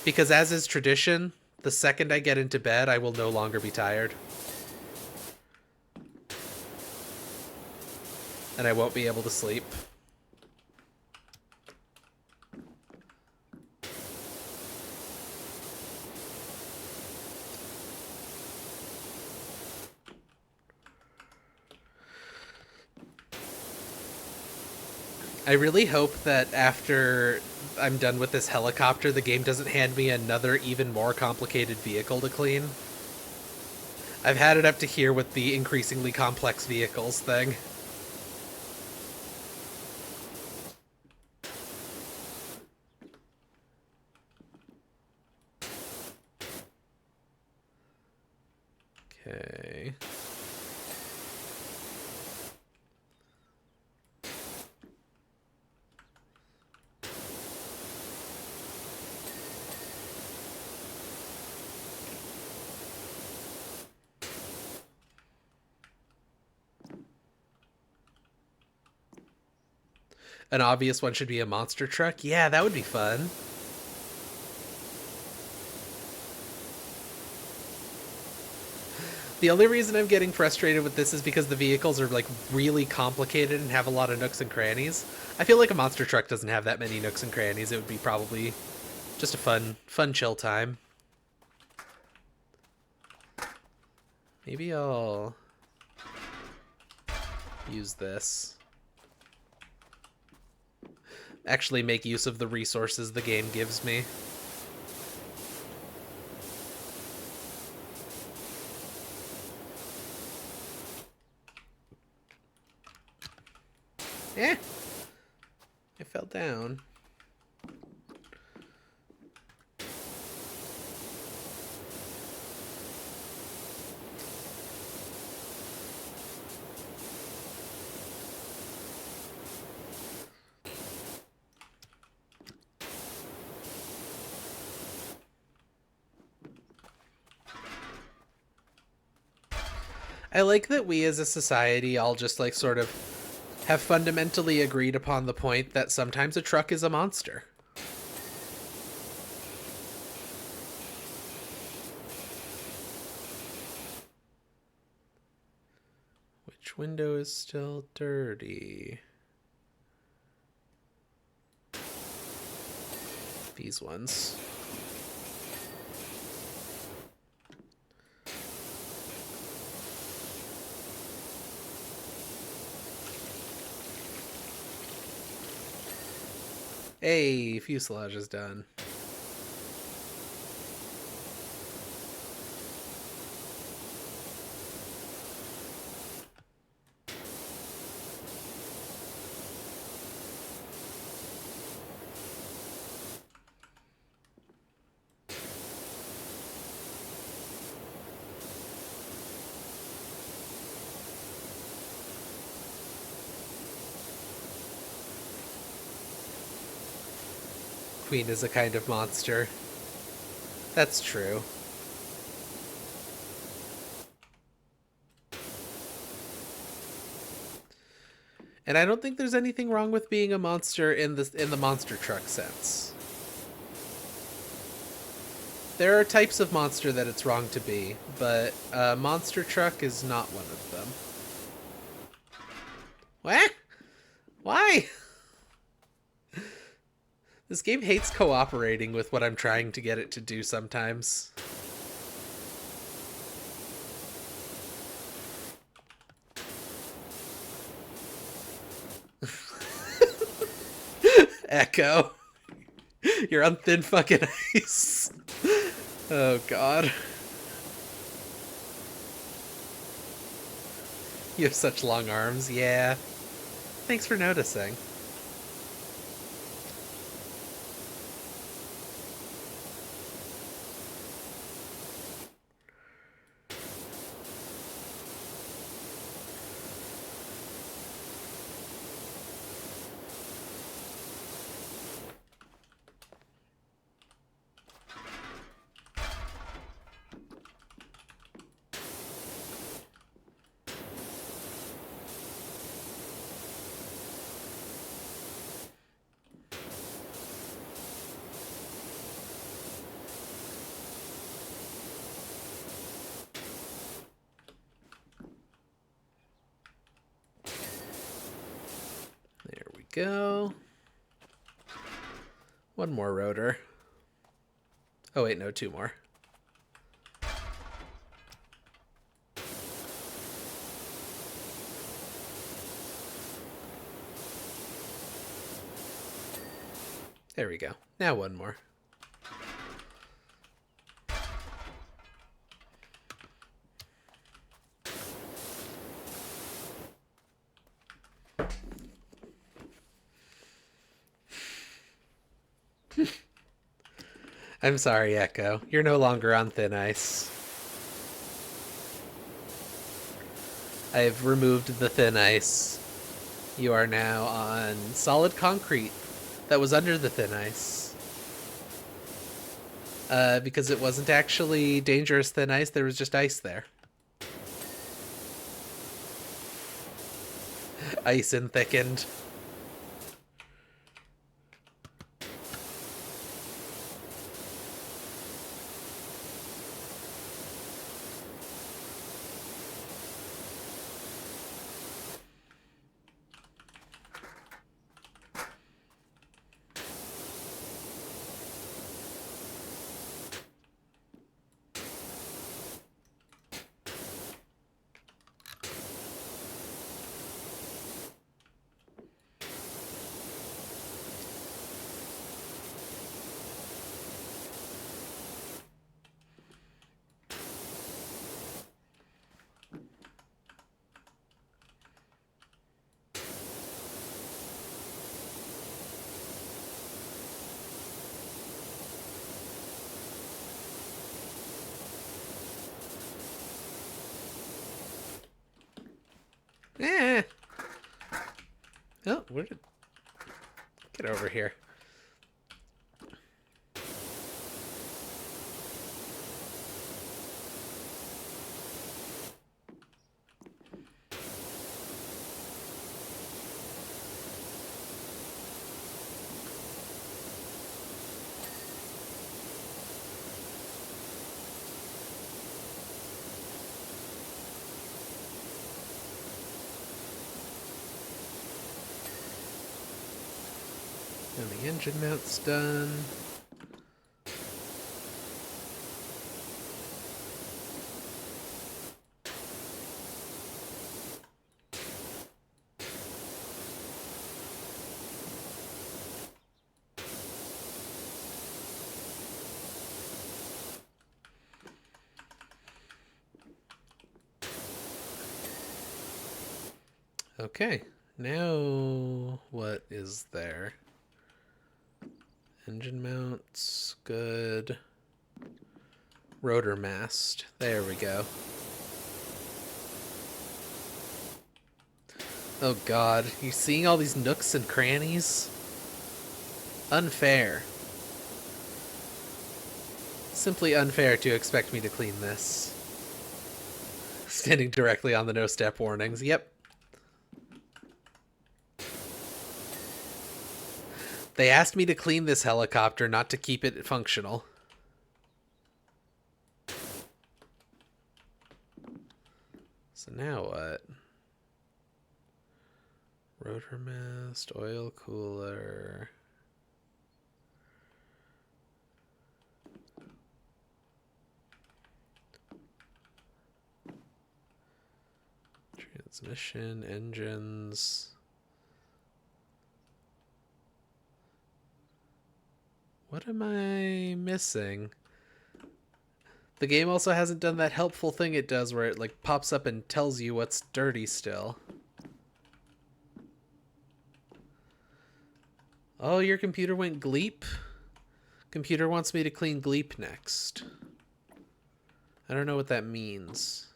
Because as is tradition, the second I get into bed, I will no longer be tired. And I won't be able to sleep. I really hope that after I'm done with this helicopter, the game doesn't hand me another even more complicated vehicle to clean. I've had it up to here with the increasingly complex vehicles thing. Okay. An obvious one should be a monster truck. Yeah, that would be fun. The only reason I'm getting frustrated with this is because the vehicles are, like, really complicated and have a lot of nooks and crannies. I feel like a monster truck doesn't have that many nooks and crannies. It would be probably just a fun chill time. Maybe I'll use this. Actually make use of the resources the game gives me. Eh! I fell down. I like that we as a society all just, like, sort of have fundamentally agreed upon the point that sometimes a truck is a monster. Which window is still dirty? These ones. Hey, fuselage is done. Queen is a kind of monster. That's true. And I don't think there's anything wrong with being a monster in the monster truck sense. There are types of monster that it's wrong to be, but a monster truck is not one of them. What? Why? This game hates cooperating with what I'm trying to get it to do sometimes. Echo. You're on thin fucking ice. Oh, God. You have such long arms, yeah. Thanks for noticing. Go. One more rotor. Oh wait, no, two more. There we go. Now one more. I'm sorry, Echo. You're no longer on thin ice. I have removed the thin ice. You are now on solid concrete that was under the thin ice. Because it wasn't actually dangerous thin ice, there was just ice there. Ice and thickened. Eh. Oh, where did... Get over here. And the engine mount's done. Okay, now what is there? Engine mounts, good. Rotor mast, there we go. Oh god, you seeing all these nooks and crannies? Unfair. Simply unfair to expect me to clean this. Standing directly on the no step warnings, yep. They asked me to clean this helicopter, not to keep it functional. So now what? Rotor mast, oil cooler. Transmission, engines. What am I missing? The game also hasn't done that helpful thing it does where it like pops up and tells you what's dirty still. Oh, your computer went gleep? Computer wants me to clean gleep next. I don't know what that means.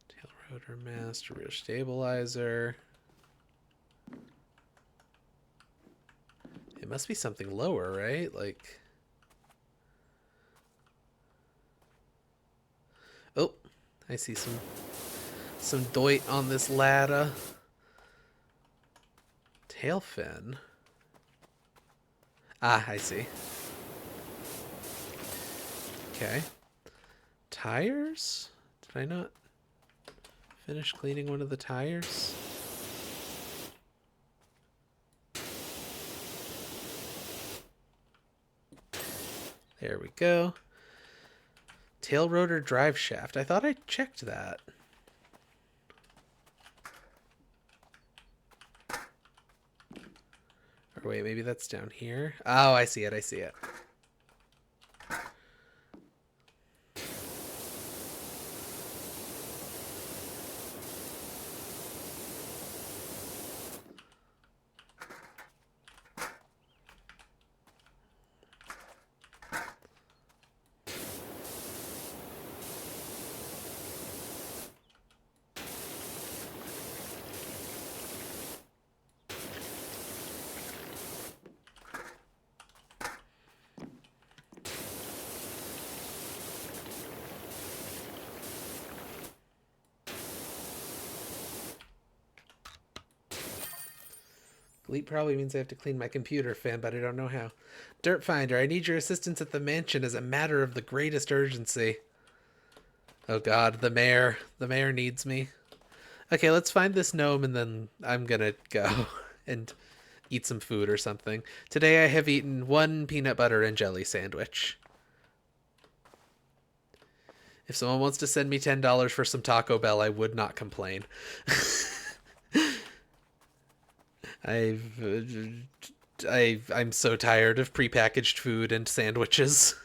Tail rotor mast, rear stabilizer. It must be something lower, right? Like... Oh, I see some doit on this ladder. Tail fin. Ah, I see. Okay. Tires? Did I not finish cleaning one of the tires? There we go. Tail rotor drive shaft. I thought I checked that. Or wait, maybe that's down here. Oh, I see it. I see it. Gleep probably means I have to clean my computer fan, but I don't know how. Dirt Finder, I need your assistance at the mansion as a matter of the greatest urgency. Oh god, the mayor. The mayor needs me. Okay, let's find this gnome and then I'm gonna go and eat some food or something. Today I have eaten one peanut butter and jelly sandwich. If someone wants to send me $10 for some Taco Bell, I would not complain. I'm so tired of prepackaged food and sandwiches.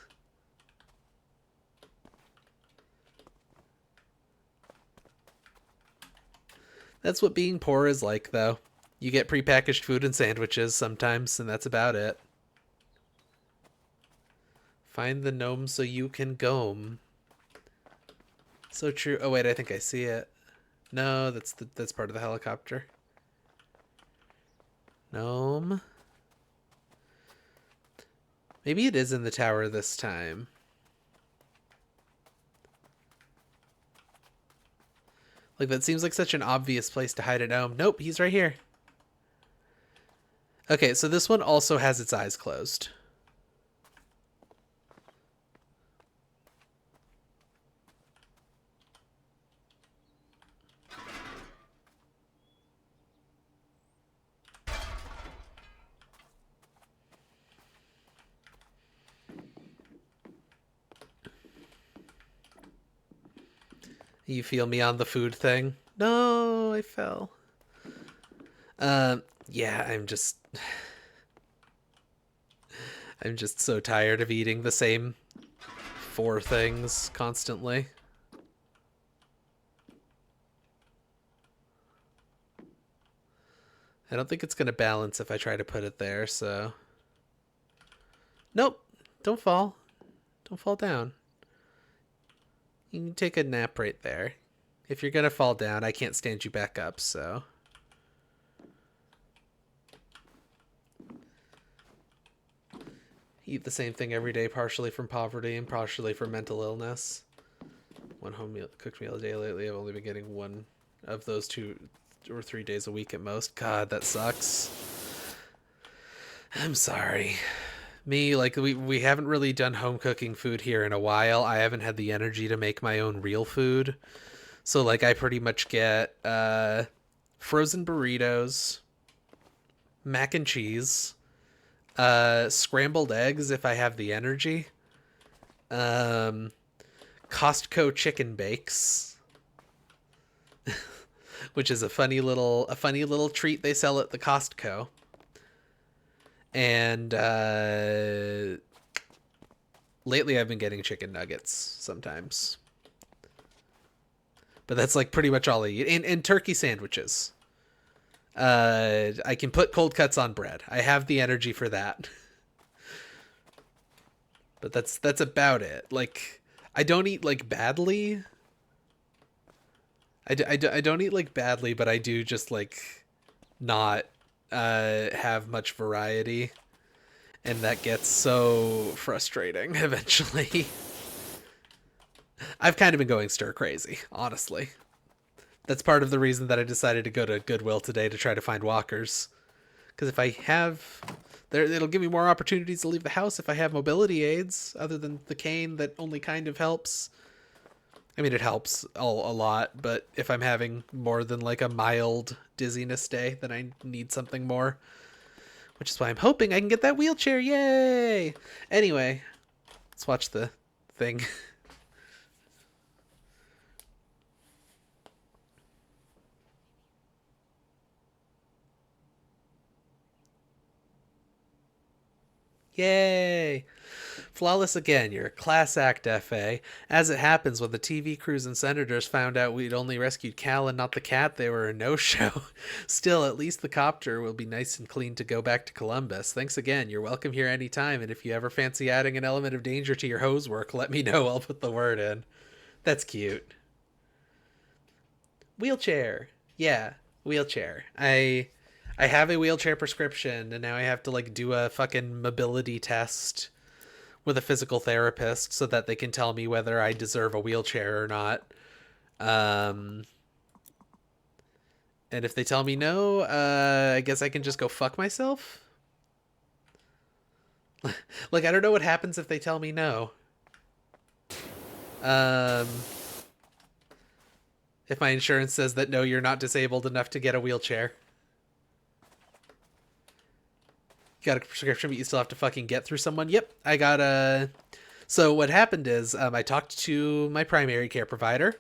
That's what being poor is like, though. You get prepackaged food and sandwiches sometimes, and that's about it. Find the gnome so you can gome. So true. Oh wait, I think I see it. No, that's part of the helicopter. Gnome. Maybe it is in the tower this time. Like, that seems like such an obvious place to hide a gnome. Nope, he's right here. Okay, so this one also has its eyes closed. You feel me on the food thing? No, I fell. Yeah, I'm just so tired of eating the same 4 things constantly. I don't think it's going to balance if I try to put it there, so... Nope, don't fall. Don't fall down. You can take a nap right there. If you're going to fall down, I can't stand you back up, so... Eat the same thing every day, partially from poverty and partially from mental illness. One home meal, cooked meal a day lately. I've only been getting one of those 2 or 3 days a week at most. God, that sucks. I'm sorry. Me, like, we haven't really done home cooking food here in a while. I haven't had the energy to make my own real food. So, like, I pretty much get frozen burritos, mac and cheese, scrambled eggs if I have the energy, Costco chicken bakes, which is a funny little treat they sell at the Costco. And lately I've been getting chicken nuggets sometimes. But that's like pretty much all I eat. And turkey sandwiches. I can put cold cuts on bread. I have the energy for that. But that's about it. Like, I don't eat like badly. I don't eat like badly, but I do just like not have much variety. And that gets so frustrating eventually. I've kind of been going stir crazy, honestly. That's part of the reason that I decided to go to Goodwill today to try to find walkers. Because if I have... it'll give me more opportunities to leave the house if I have mobility aids, other than the cane that only kind of helps. I mean, it helps a lot, but if I'm having more than like a mild dizziness day, then I need something more. Which is why I'm hoping I can get that wheelchair, yay! Anyway, let's watch the thing. Yay! Flawless again, you're a class act, FA. As it happens, when the TV crews and senators found out we'd only rescued Cal and not the cat, they were a no-show. Still, at least the copter will be nice and clean to go back to Columbus. Thanks again, you're welcome here anytime, and if you ever fancy adding an element of danger to your hose work, let me know, I'll put the word in. That's cute. Wheelchair. Yeah, wheelchair. I have a wheelchair prescription, and now I have to like do a fucking mobility test with a physical therapist so that they can tell me whether I deserve a wheelchair or not. And if they tell me no, I guess I can just go fuck myself. Like, I don't know what happens if they tell me no. If my insurance says that no, you're not disabled enough to get a wheelchair. You got a prescription, but you still have to fucking get through someone. Yep, I got a... So what happened is I talked to my primary care provider.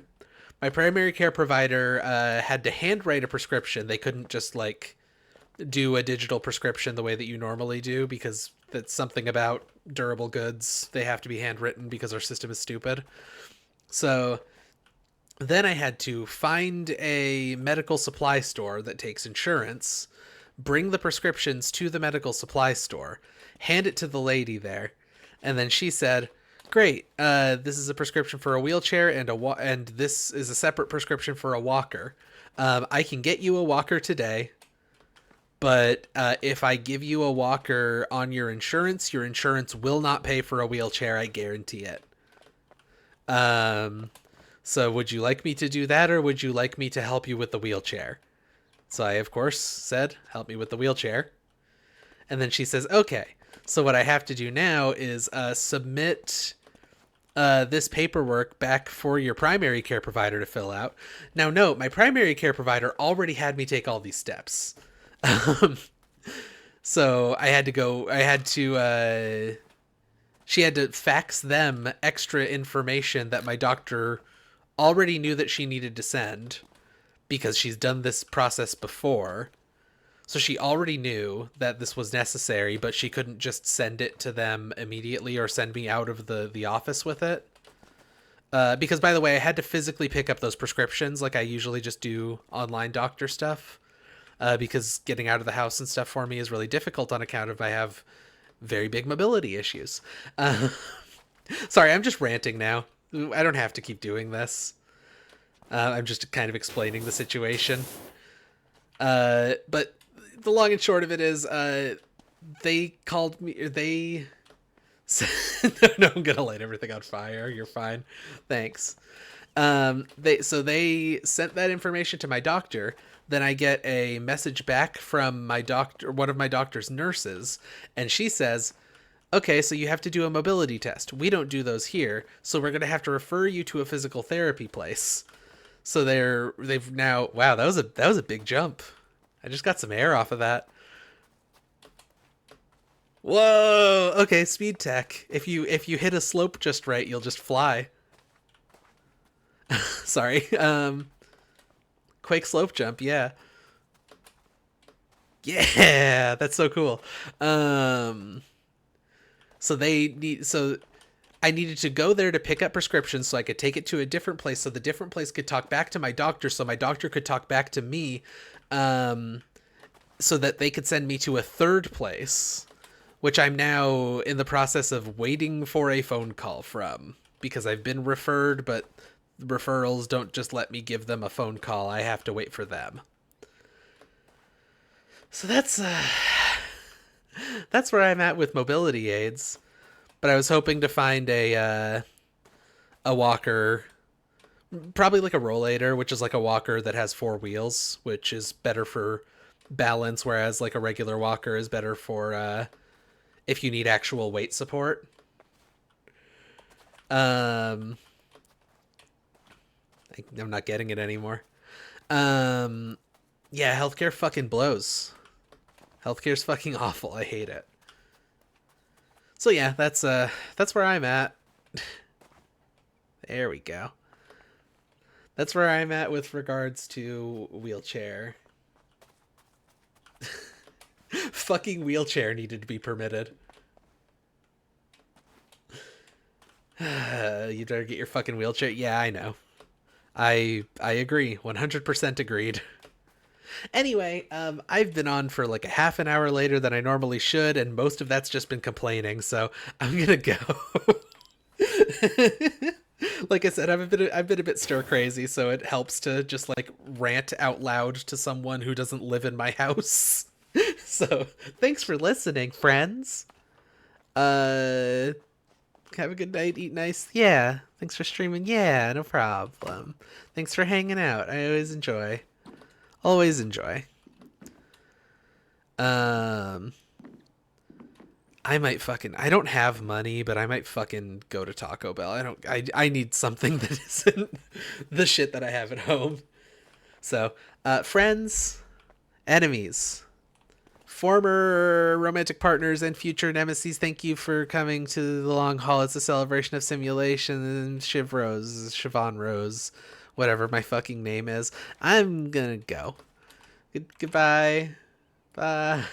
My primary care provider had to handwrite a prescription. They couldn't just like do a digital prescription the way that you normally do, because that's something about durable goods. They have to be handwritten because our system is stupid. So then I had to find a medical supply store that takes insurance, bring the prescriptions to the medical supply store, hand it to the lady there, and then she said, great, this is a prescription for a wheelchair and this is a separate prescription for a walker. I can get you a walker today, but if I give you a walker on your insurance will not pay for a wheelchair, I guarantee it. So would you like me to do that, or would you like me to help you with the wheelchair? So I, of course, said, help me with the wheelchair. And then she says, okay, so what I have to do now is submit this paperwork back for your primary care provider to fill out. Now, note, my primary care provider already had me take all these steps. So she had to fax them extra information that my doctor already knew that she needed to send because she's done this process before. So she already knew that this was necessary, but she couldn't just send it to them immediately or send me out of the office with it. Because, by the way, I had to physically pick up those prescriptions like I usually just do online doctor stuff. Because getting out of the house and stuff for me is really difficult on account of I have very big mobility issues. Sorry, I'm just ranting now. I don't have to keep doing this. I'm just kind of explaining the situation. But the long and short of it is, they called me, or they said, no, I'm gonna light everything on fire. You're fine. Thanks. They sent that information to my doctor. Then I get a message back from my doctor, one of my doctor's nurses, and she says, okay, so you have to do a mobility test. We don't do those here, so we're going to have to refer you to a physical therapy place. So they've now, wow, that was a big jump. I just got some air off of that. Whoa, okay, speed tech. If you hit a slope just right, you'll just fly. Sorry. Quake slope jump, yeah. Yeah, that's so cool. So I needed to go there to pick up prescriptions so I could take it to a different place so the different place could talk back to my doctor so my doctor could talk back to me, so that they could send me to a third place, which I'm now in the process of waiting for a phone call from, because I've been referred, but referrals don't just let me give them a phone call. I have to wait for them. So that's where I'm at with mobility aids. But I was hoping to find a walker, probably like a rollator, which is like a walker that has 4 wheels, which is better for balance, whereas like a regular walker is better for if you need actual weight support. I'm not getting it anymore. Yeah, healthcare fucking blows. Healthcare's fucking awful. I hate it. So yeah, that's where I'm at. There we go. That's where I'm at with regards to wheelchair. Fucking wheelchair needed to be permitted. You better get your fucking wheelchair. Yeah, I know. I agree. 100% agreed. Anyway, I've been on for like a half an hour later than I normally should, and most of that's just been complaining, so I'm gonna go. Like I said, I've been a bit stir crazy, so it helps to just like rant out loud to someone who doesn't live in my house. So thanks for listening, friends. Have a good night, eat nice. Yeah, thanks for streaming. Yeah, no problem. Thanks for hanging out. I always enjoy. Always enjoy. I don't have money, but I might fucking go to Taco Bell. I need something that isn't the shit that I have at home. So, friends, enemies, former romantic partners, and future nemesis, thank you for coming to the long haul. It's a celebration of simulation and Siobhan Rose, whatever my fucking name is. I'm gonna go. Goodbye. Bye.